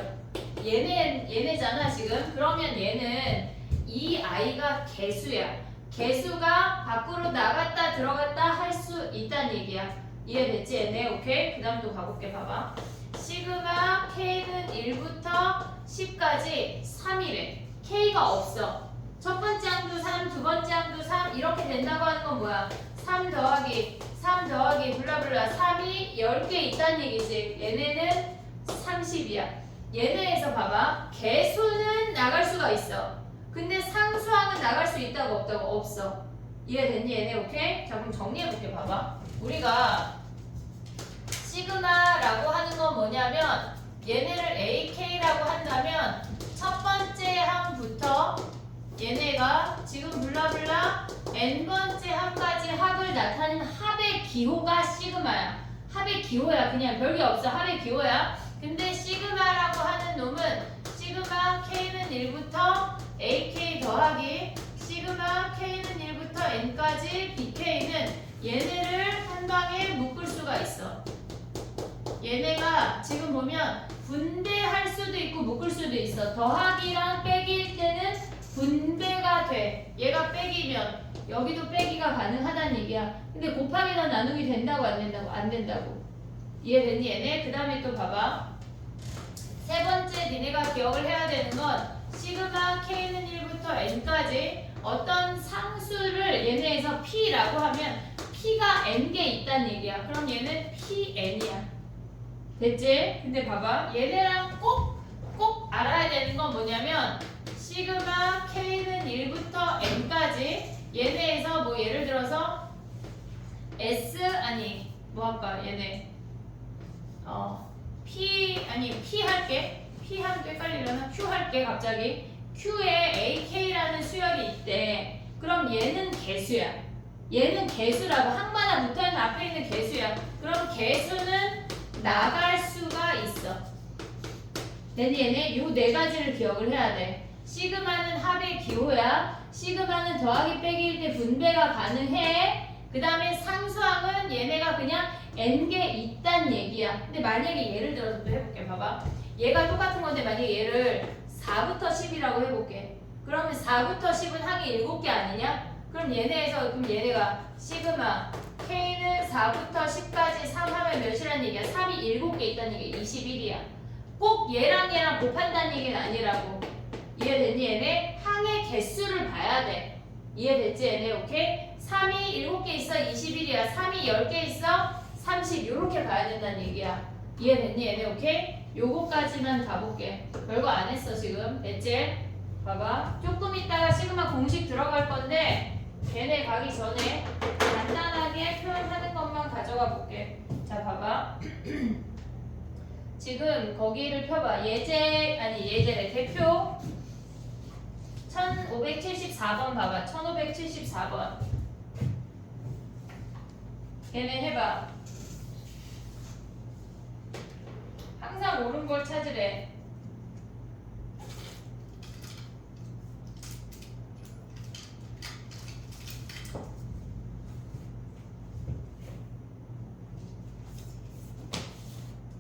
얘네잖아 지금. 그러면 얘는 이 I가 개수야. 개수가 밖으로 나갔다 들어갔다 할 수 있다는 얘기야. 이해됐지 얘네? 오케이? 그 다음 또 가볼게. 봐봐. 시그마 K는 1부터 10까지 3이래. K가 없어. 첫 번째 항도 3, 두 번째 항도 3 이렇게 된다고 하는 건 뭐야? 3 더하기 블라블라 3이 10개 있다는 얘기지. 얘네는 30이야. 얘네에서 봐봐. 개수는 나갈 수가 있어. 근데 상수항은 나갈 수 있다고 없다고? 없어. 이해됐니 얘네? 오케이? 자 그럼 정리해볼게. 봐봐. 우리가 시그마라고 하는 건 뭐냐면 얘네를 AK라고 한다면 첫 번째 항부터 얘네가 지금 블라블라 n번째 항까지 합을 나타내는 합의 기호가 시그마야. 합의 기호야. 그냥 별게 없어. 합의 기호야. 근데 시그마라고 하는 놈은 시그마 K는 1부터 AK 더하기 시그마 K는 1부터 N까지 BK는 얘네를 한 방에 묶을 수가 있어. 얘네가 지금 보면 분배할 수도 있고 묶을 수도 있어. 더하기랑 빼기일 때는 분배가 돼. 얘가 빼기면 여기도 빼기가 가능하다는 얘기야. 근데 곱하기나 나누기 된다고 안 된다고? 안 된다고. 이해됐니 얘네? 그 다음에 또 봐봐. 세 번째 니네가 기억을 해야 되는 건 시그마 k는 1부터 n까지 어떤 상수를 얘네에서 p라고 하면 p가 n개 있다는 얘기야. 그럼 얘는 pn이야. 됐지? 근데 봐봐. 얘네랑 꼭 알아야 되는 건 뭐냐면 시그마 k는 1부터 n까지 얘네에서 뭐 예를 들어서 s 아니 뭐 할까 얘네 p 할게. p 하면 또 헷갈리려나? q 할게 갑자기. q에 ak라는 수열이 있대. 그럼 얘는 개수야. 얘는 개수라고 항마다 붙어있는 앞에 있는 개수야. 그럼 개수는 나갈 수가 있어. 근데 얘네 요 네 가지를 기억을 해야 돼. 시그마는 합의 기호야. 시그마는 더하기 빼기일 때 분배가 가능해. 그 다음에 상수항은 얘네가 그냥 n개 있단 얘기야. 근데 만약에 예를 들어서 또 해볼게. 봐봐. 얘가 똑같은 건데 만약에 얘를 4부터 10이라고 해볼게. 그러면 4부터 10은 항이 7개 아니냐? 그럼 얘네에서 그럼 얘네가 시그마 k는 4부터 10까지 3 하면 몇이라는 얘기야? 3이 7개 있다는 얘기야. 21이야. 꼭 얘랑 곱한다는 얘기는 아니라고. 이해됐니 얘네? 항의 개수를 봐야 돼. 이해됐지 얘네? 오케이? 3이 7개 있어 21이야. 3이 10개 있어 30 요렇게 봐야 된다는 얘기야. 이해됐니 얘네? 오케이? 요거까지만 가볼게. 별거 안 했어 지금. 됐지? 봐봐. 조금 있다가 시그마 공식 들어갈 건데 걔네 가기 전에 간단하게 표현하는 것만 가져가 볼게. 자 봐봐. 지금 거기를 펴봐. 예제래. 대표 1574번 봐봐. 1574번. 걔네 해봐. 항상 옳은 걸 찾으래.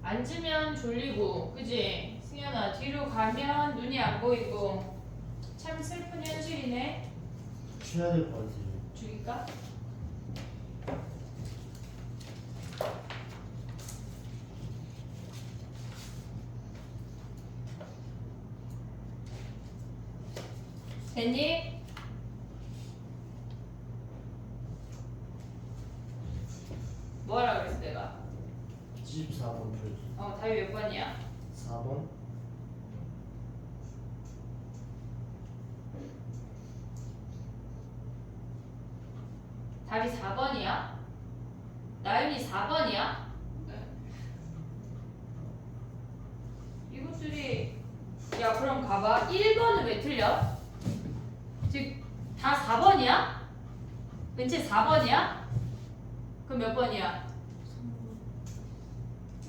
앉으면 졸리고, 그지? 승현아, 뒤로 가면 눈이 안 보이고. 참 슬픈 현실이네. 쉬어야 될 것 같아. 죽일까? 됐니? 뭐하라 그랬어 내가? 24번 표지. 답이 몇 번이야? 4번? 답이 4번이야? 나연이 4번이야? 이것들이 야 그럼 가봐. 1번은 왜 틀려? 즉 다 4번이야? 은채 4번이야? 그럼 몇 번이야?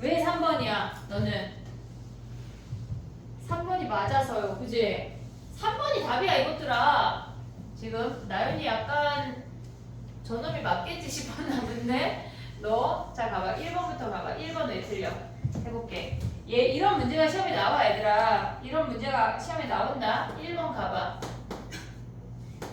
왜 3번이야 너는? 3번이 맞아서요. 그지? 3번이 답이야 이것들아. 지금 나연이 약간 저놈이 맞겠지 싶었나 본데 너? 자 봐봐. 1번부터 봐봐. 1번 왜 틀려? 해볼게. 얘 이런 문제가 시험에 나와 얘들아. 이런 문제가 시험에 나온다. 1번 가봐.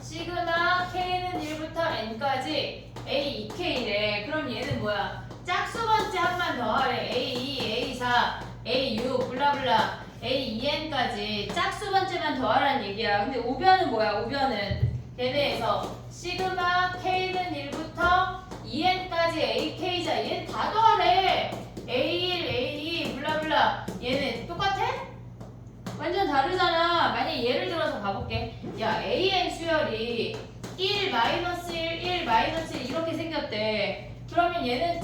시그마 k는 1부터 n까지 a 2k래. 그럼 얘는 뭐야? 짝수 번째 한만 더하래. a2, a4, a6 블라블라 a2n까지 짝수 번째만 더하라는 얘기야. 근데 우변은 뭐야? 우변은 걔네에서 시그마 k는 1부터 2n까지 ak자 얘는 다 더하래. a1, a2 블라블라 얘는 똑같아? 완전 다르잖아. 만약 예를 들어서 가볼게. 야 an 수열이 1, -1, 1, -1 이렇게 생겼대. 그러면 얘는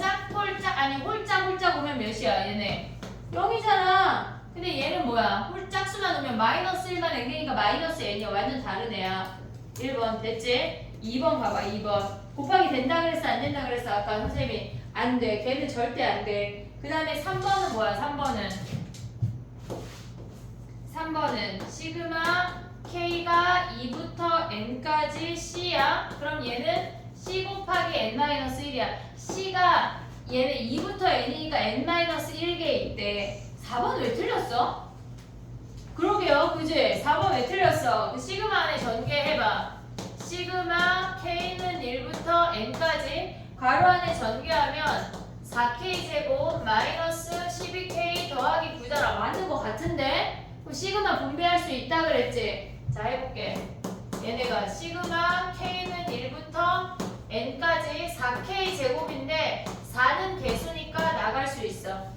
홀짝 오면 몇이야 얘네? 0이잖아. 근데 얘는 뭐야? 짝수만 오면 -1만 n개니까 -n이야. 완전 다른 애야. 1번 됐지? 2번 봐봐. 2번 곱하기 된다 그랬어 안 된다 그랬어? 아까 선생님이 안 돼. 걔는 절대 안 돼. 그 다음에 3번은 뭐야? 3번은 시그마 k가 2부터 n까지 c야. 그럼 얘는 c 곱하기 n-1이야. c가 얘는 2부터 n이니까 n-1개 있대. 4번 왜 틀렸어? 그러게요. 그지? 4번 왜 틀렸어? 그 시그마 안에 전개해봐. 시그마 K는 1부터 N까지 괄호 안에 전개하면 4K 제곱 마이너스 12K 더하기 9잖아. 맞는 거 같은데? 그럼 시그마 분배할 수 있다 그랬지? 자, 해볼게. 얘네가 시그마 K는 1부터 N까지 4K 제곱인데 4는 개수니까 나갈 수 있어.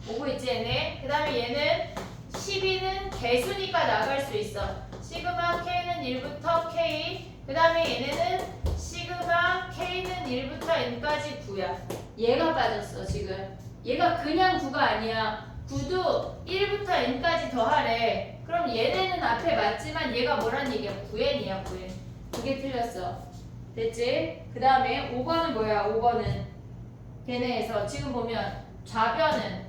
오고 있지 얘네? 그 다음에 얘는 12는 개수니까 나갈 수 있어. 시그마 K는 1부터 K 그 다음에 얘네는 시그마 K는 1부터 N까지 9야. 얘가 빠졌어 지금. 얘가 그냥 9가 아니야. 9도 1부터 N까지 더하래. 그럼 얘네는 앞에 맞지만 얘가 뭐란 얘기야? 9N이야 9N. 그게 틀렸어. 됐지? 그 다음에 5번은 뭐야? 5번은 걔네에서 지금 보면 좌변은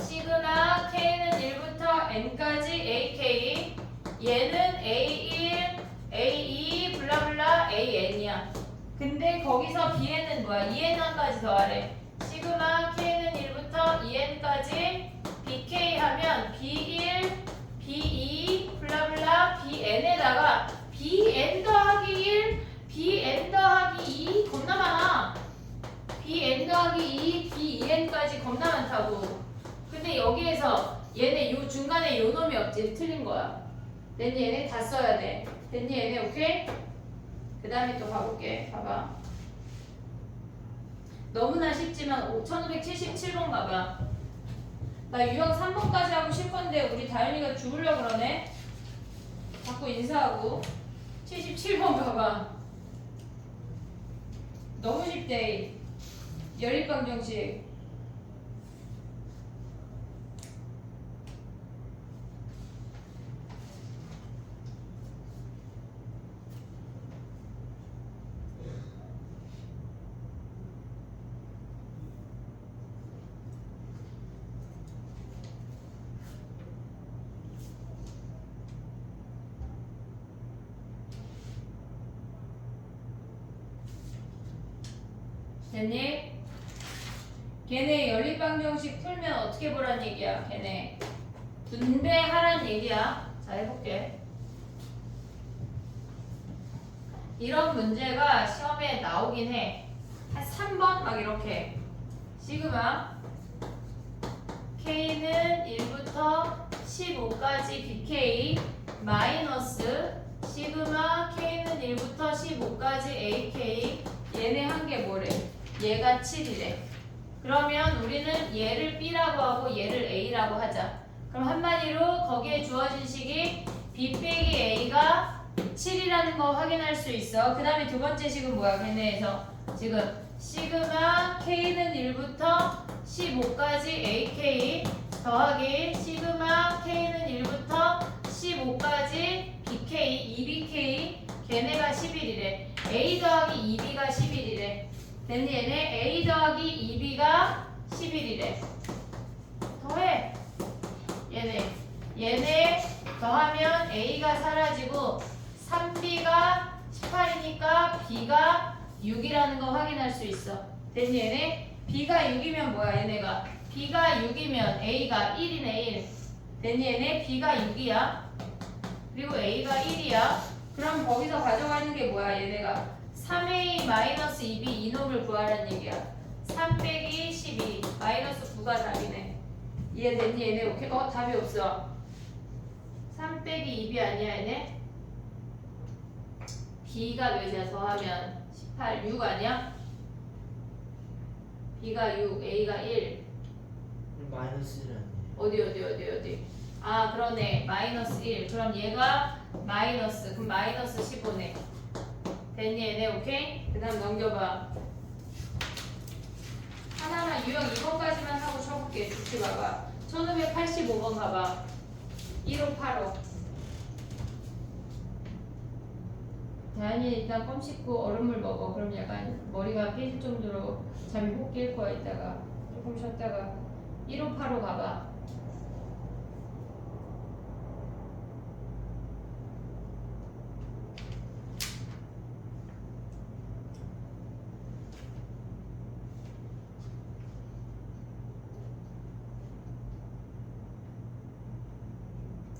시그마 K는 1부터 N까지 AK 얘는 A1, A2, 블라블라 AN이야. 근데 거기서 BN은 뭐야? 2N까지 더하래. 시그마 K는 1부터 2N까지 BK 하면 B1, B2, 블라블라 BN에다가 BN 더하기 1, BN 더하기 2 겁나 많아. BN 더하기 2, B2N까지 겁나 많다고. 근데 여기에서 얘네 요 중간에 요 놈이 없지. 틀린 거야. 됐니? 얘네 다 써야 돼. 됐니? 얘네 오케이? 그 다음에 또 가볼게. 봐봐. 너무나 쉽지만 1577번 봐봐. 나 유형 3번까지 하고 싶은데 우리 다현이가 죽으려고 그러네. 자꾸 인사하고. 77번 봐봐. 너무 쉽대. 연립방정식. 됐니? 걔네 연립방정식 풀면 어떻게 보란 얘기야? 걔네 분배하란 얘기야. 자, 해볼게. 이런 문제가 시험에 나오긴 해. 한 3번 막 이렇게. 시그마 K는 1부터 15까지 BK 마이너스 시그마 K는 1부터 15까지 AK 얘네 한 게 뭐래? 얘가 7이래. 그러면 우리는 얘를 B라고 하고 얘를 A라고 하자. 그럼 한마디로 거기에 주어진 식이 B 빼기 A가 7이라는 거 확인할 수 있어. 그 다음에 두 번째 식은 뭐야? 걔네에서 지금 시그마 K는 1부터 15까지 AK 더하기 시그마 K는 1부터 15까지 BK, 2BK 걔네가 11이래. A 더하기 2B가 11이래. 됐니? 얘네 A 더하기 2B가 11이래. 더해. 얘네 더하면 A가 사라지고 3B가 18이니까 B가 6이라는 거 확인할 수 있어. 됐니? 얘네 B가 6이면 뭐야? 얘네가 B가 6이면 A가 1이네 1. 됐니? 얘네 B가 6이야. 그리고 A가 1이야. 그럼 거기서 가져가는 게 뭐야? 얘네가 3A-2B 이놈을 구하라는 얘기야. 3 빼기 12 마이너스 9가 답이네. 이해됐니? 얘네 오케이? 답이 없어. 3 빼기 2B 아니야 얘네? B가 몇이야? 더하면 18, 6 아니야? B가 6, A가 1. 마이너스 1 아니에요? 어디? 아 그러네. 마이너스 1. 그럼 얘가 마이너스. 그럼 마이너스 15네. 됐니 얘네? 오케이? 그 다음 넘겨봐. 하나만 유형 2번까지만 하고 쳐볼게. 좋지 봐봐. 1585번 가봐. 1585. 다현이 일단 껌 씻고 얼음물 먹어. 그럼 약간 머리가 깨질 정도로 잠이 못 깰 거야. 이따가 조금 쉬었다가 1585 가봐.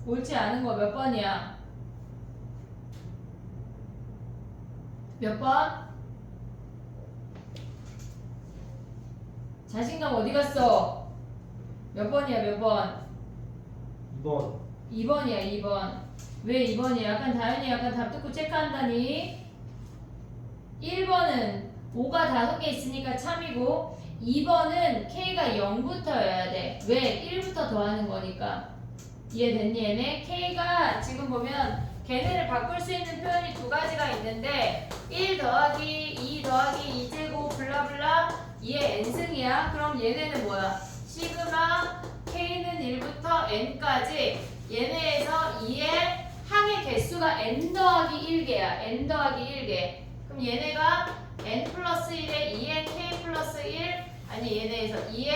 옳지 않은 거 몇 번이야? 몇 번? 자신감 어디 갔어? 몇 번이야 몇 번? 2번. 2번이야 2번. 왜 2번이야? 약간 다현이 약간 답 듣고 체크한다니? 1번은 5가 5개 있으니까 참이고 2번은 K가 0부터여야 돼. 왜? 1부터 더하는 거니까. 이해됐니 얘네? K가 지금 보면 걔네를 바꿀 수 있는 표현이 두 가지가 있는데 1 더하기 2 더하기 2제곱 블라블라 2의 n승이야. 그럼 얘네는 뭐야? 시그마 K는 1부터 n까지 얘네에서 2의 항의 개수가 n 더하기 1개야. n 더하기 1개. 그럼 얘네가 n 플러스 1에 2의 k 플러스 1 아니 얘네에서 2의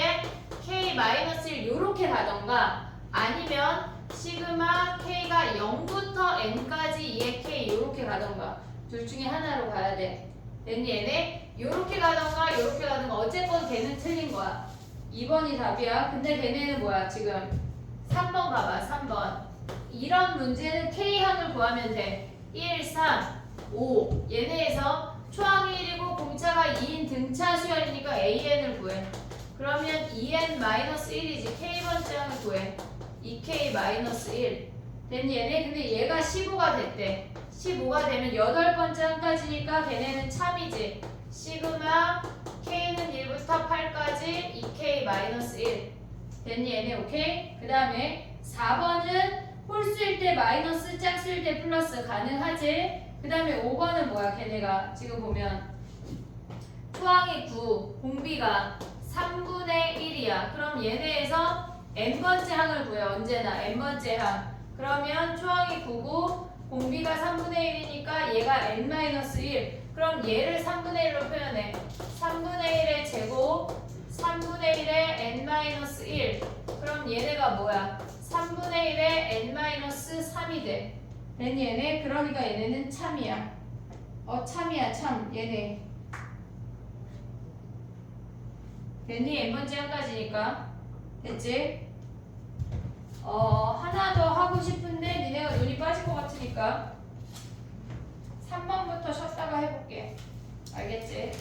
k 마이너스 1 요렇게 가던가 아니면 시그마 k가 0부터 n까지 2의 k 요렇게 가던가 둘 중에 하나로 가야 돼. 됐니 얘네? 요렇게 가던가 요렇게 가던가 어쨌건 걔는 틀린 거야. 2번이 답이야. 근데 걔네는 뭐야 지금 3번 봐봐 3번. 이런 문제는 K항을 구하면 돼. 1, 3, 5 얘네에서 초항이 1이고 공차가 2인 등차 수열이니까 AN을 구해. 그러면 2n-1이지 K번째 항을 구해. 2K-1 됐니 얘네? 근데 얘가 15가 됐대. 15가 되면 8번째 항까지니까 걔네는 참이지. 시그마 K는 1부터 8까지 2K-1 됐니 얘네? 오케이? 그 다음에 4번은 홀수일 때 마이너스 짝수일 때 플러스 가능하지? 그 다음에 5번은 뭐야 걔네가 지금 보면 초항이 9 공비가 3분의 1이야. 그럼 얘네에서 n번째 항을 구해. 언제나 n번째 항. 그러면 초항이 9고 공비가 3분의 1이니까 얘가 n-1 그럼 얘를 3분의 1로 표현해. 3분의 1의 제곱 3분의 1의 n-1 그럼 얘네가 뭐야? 3분의 1의 n-3이 돼. 됐니 얘네? 그러니까 얘네는 참이야. 참이야 참 얘네. 됐니? n번째 항까지니까. 됐지? 하나 더 하고 싶은데 니네가 눈이 빠질 것 같으니까 3번부터 쉬었다가 해볼게. 알겠지?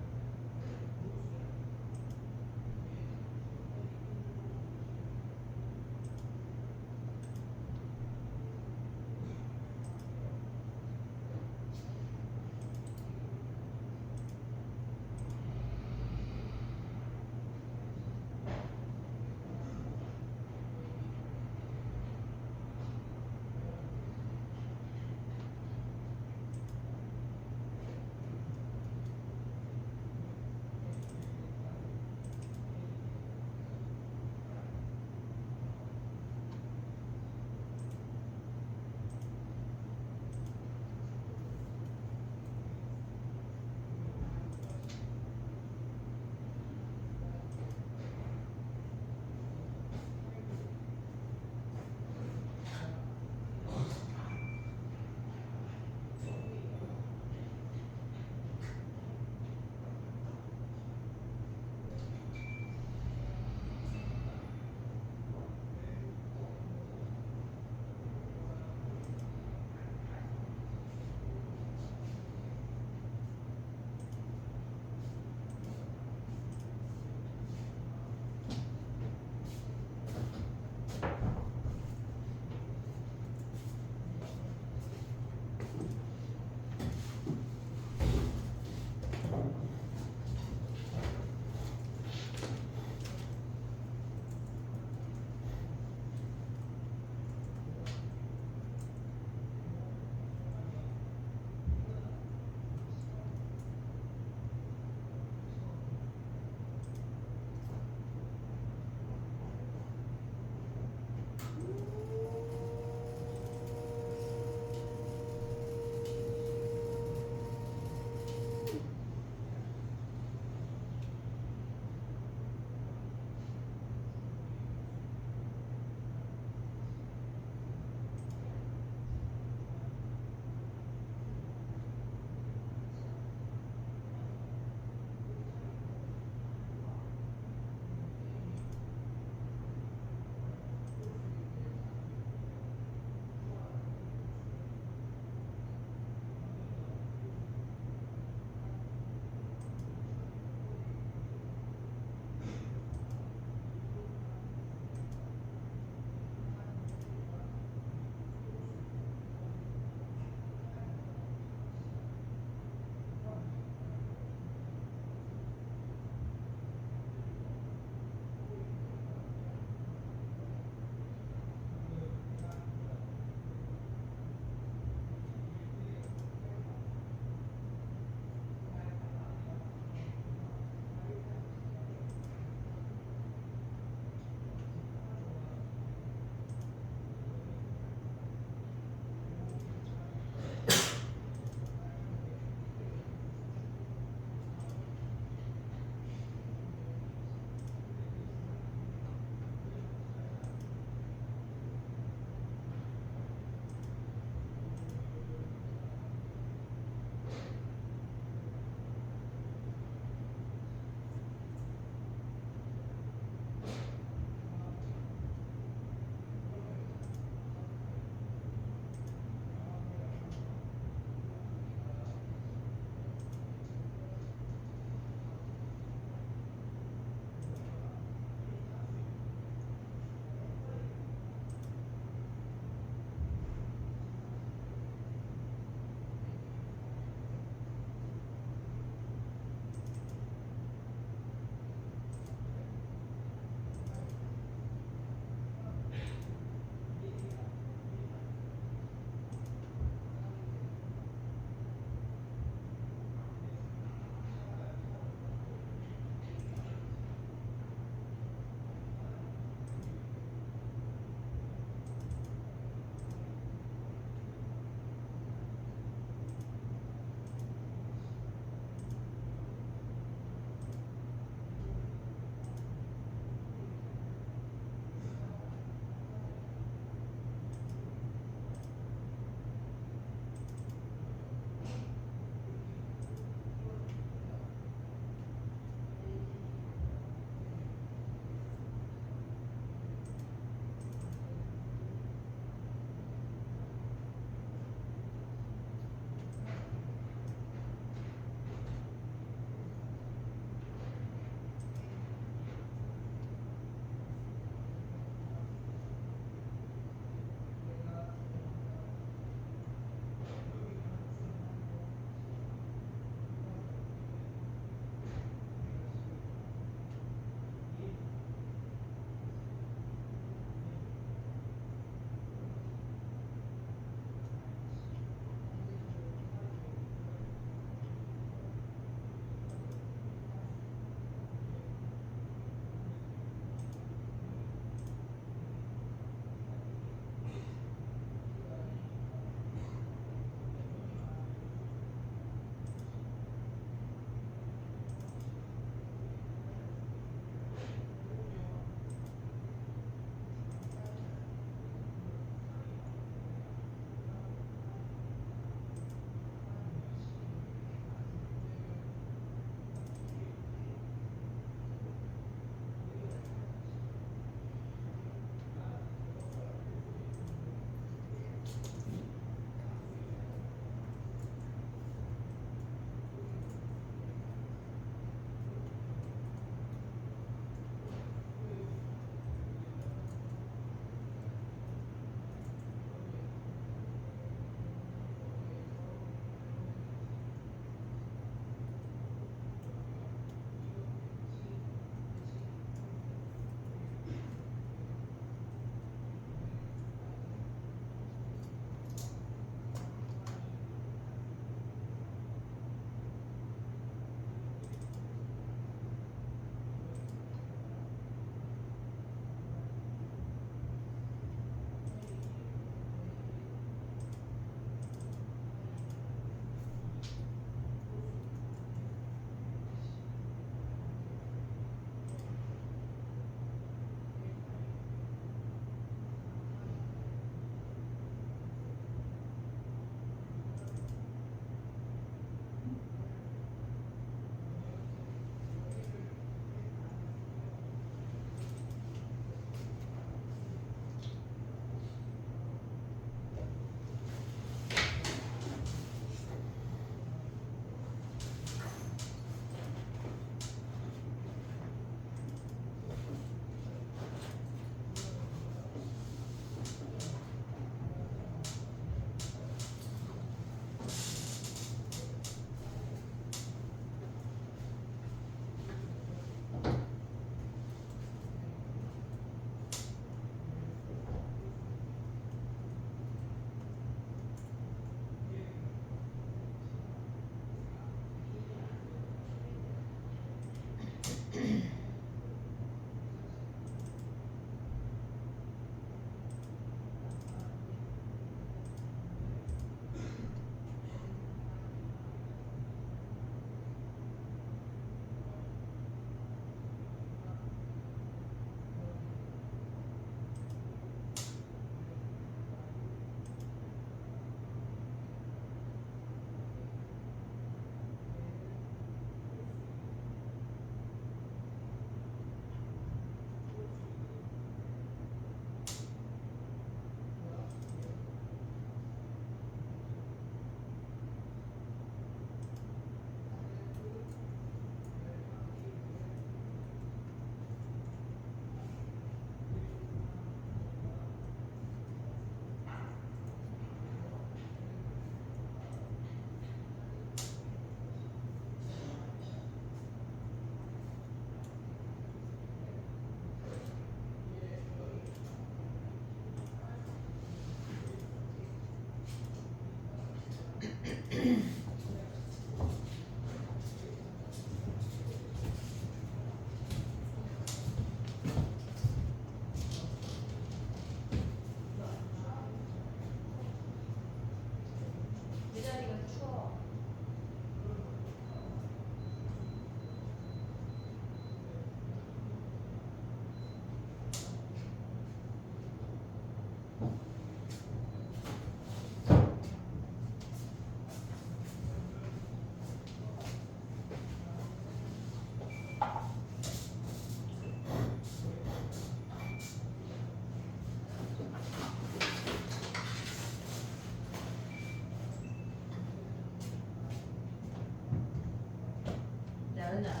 나연아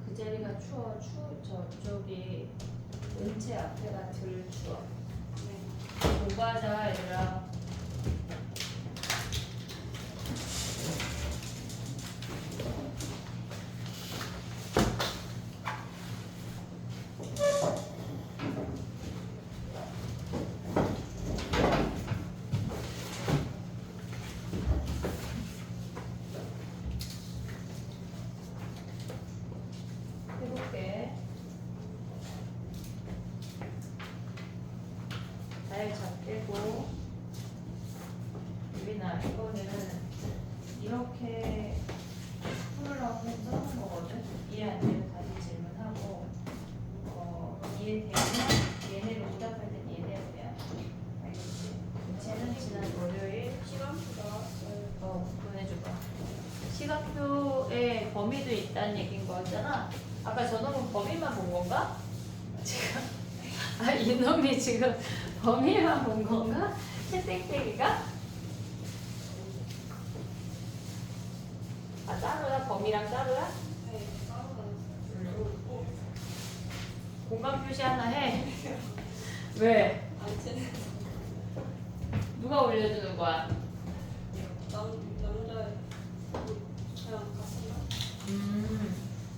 그 자리가 추워. 저쪽이 은채 앞에가 덜 추워. 공부하자 얘들아. 해볼게. 잘 잡고 유빈아 이거는 이렇게 풀으라고 해서 하는 거거든. 이해 안 되면 다시 질문하고 이해되면 얘네를 오답할 땐 얘네로 해야 돼. 알겠지? 쟤는 지난 월요일 시간표 나왔어요. 보내줘봐. 시각표에 범위도 있다는 얘기인 거였잖아. 아까 저놈은 범위만 본 건가? 지금 이놈이 지금 범위만 본 건가? 채땡땡이가? 따로야? 범위랑 따로야? 네, 따로 나왔어요. 공간 표시 하나 해. 왜? 아, 쟤는 누가 올려주는 거야? 남자애 저랑 같은가?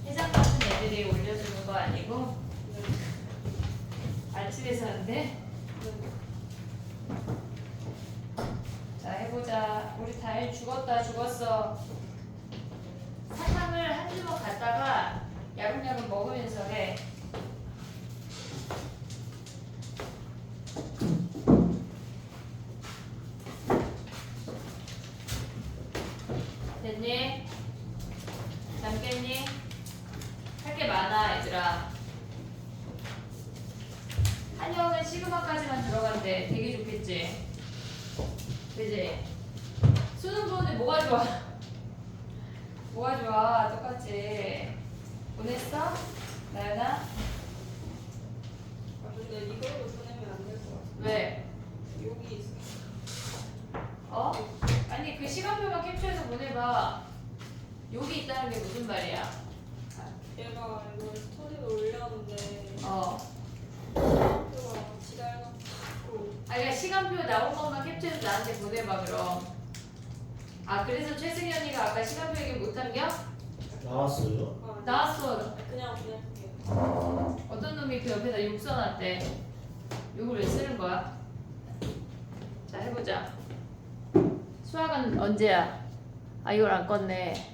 해장 같은 애들이 올려주는 거 아니고 네. 아침에서 한대? 네. 자 해보자. 우리 다일 죽었어. 사탕을 한 주먹 갖다가 야금야금 먹으면서 해. 됐니? 남겠니? 할 게 많아 얘들아. 한영은 시그마까지만 들어간대. 되게 좋겠지? 그지? 수능 보는데 뭐가 좋아? 뭐가 좋아? 똑같지? 보냈어? 나연아? 아, 근데 이걸로 보내면 안 될 것 같아. 왜? 여기 있어. 어? 아니 그 시간표만 캡처해서 보내봐. 여기 있다는 게 무슨 말이야? 얘가 이걸 스토리로 올렸는데 시간표가 지랄났고 그러니까 시간표 나온 것만 캡처해서 나한테 보내봐 그럼. 그래서 최승현이가 아까 시간표 얘기 못한 게 나왔어요? 나왔어. 그냥 보낼게요. 어떤 놈이 그 옆에다 욕 써놨대. 욕을 왜 쓰는 거야? 자 해보자. 수학은 언제야? 이걸 안 껐네.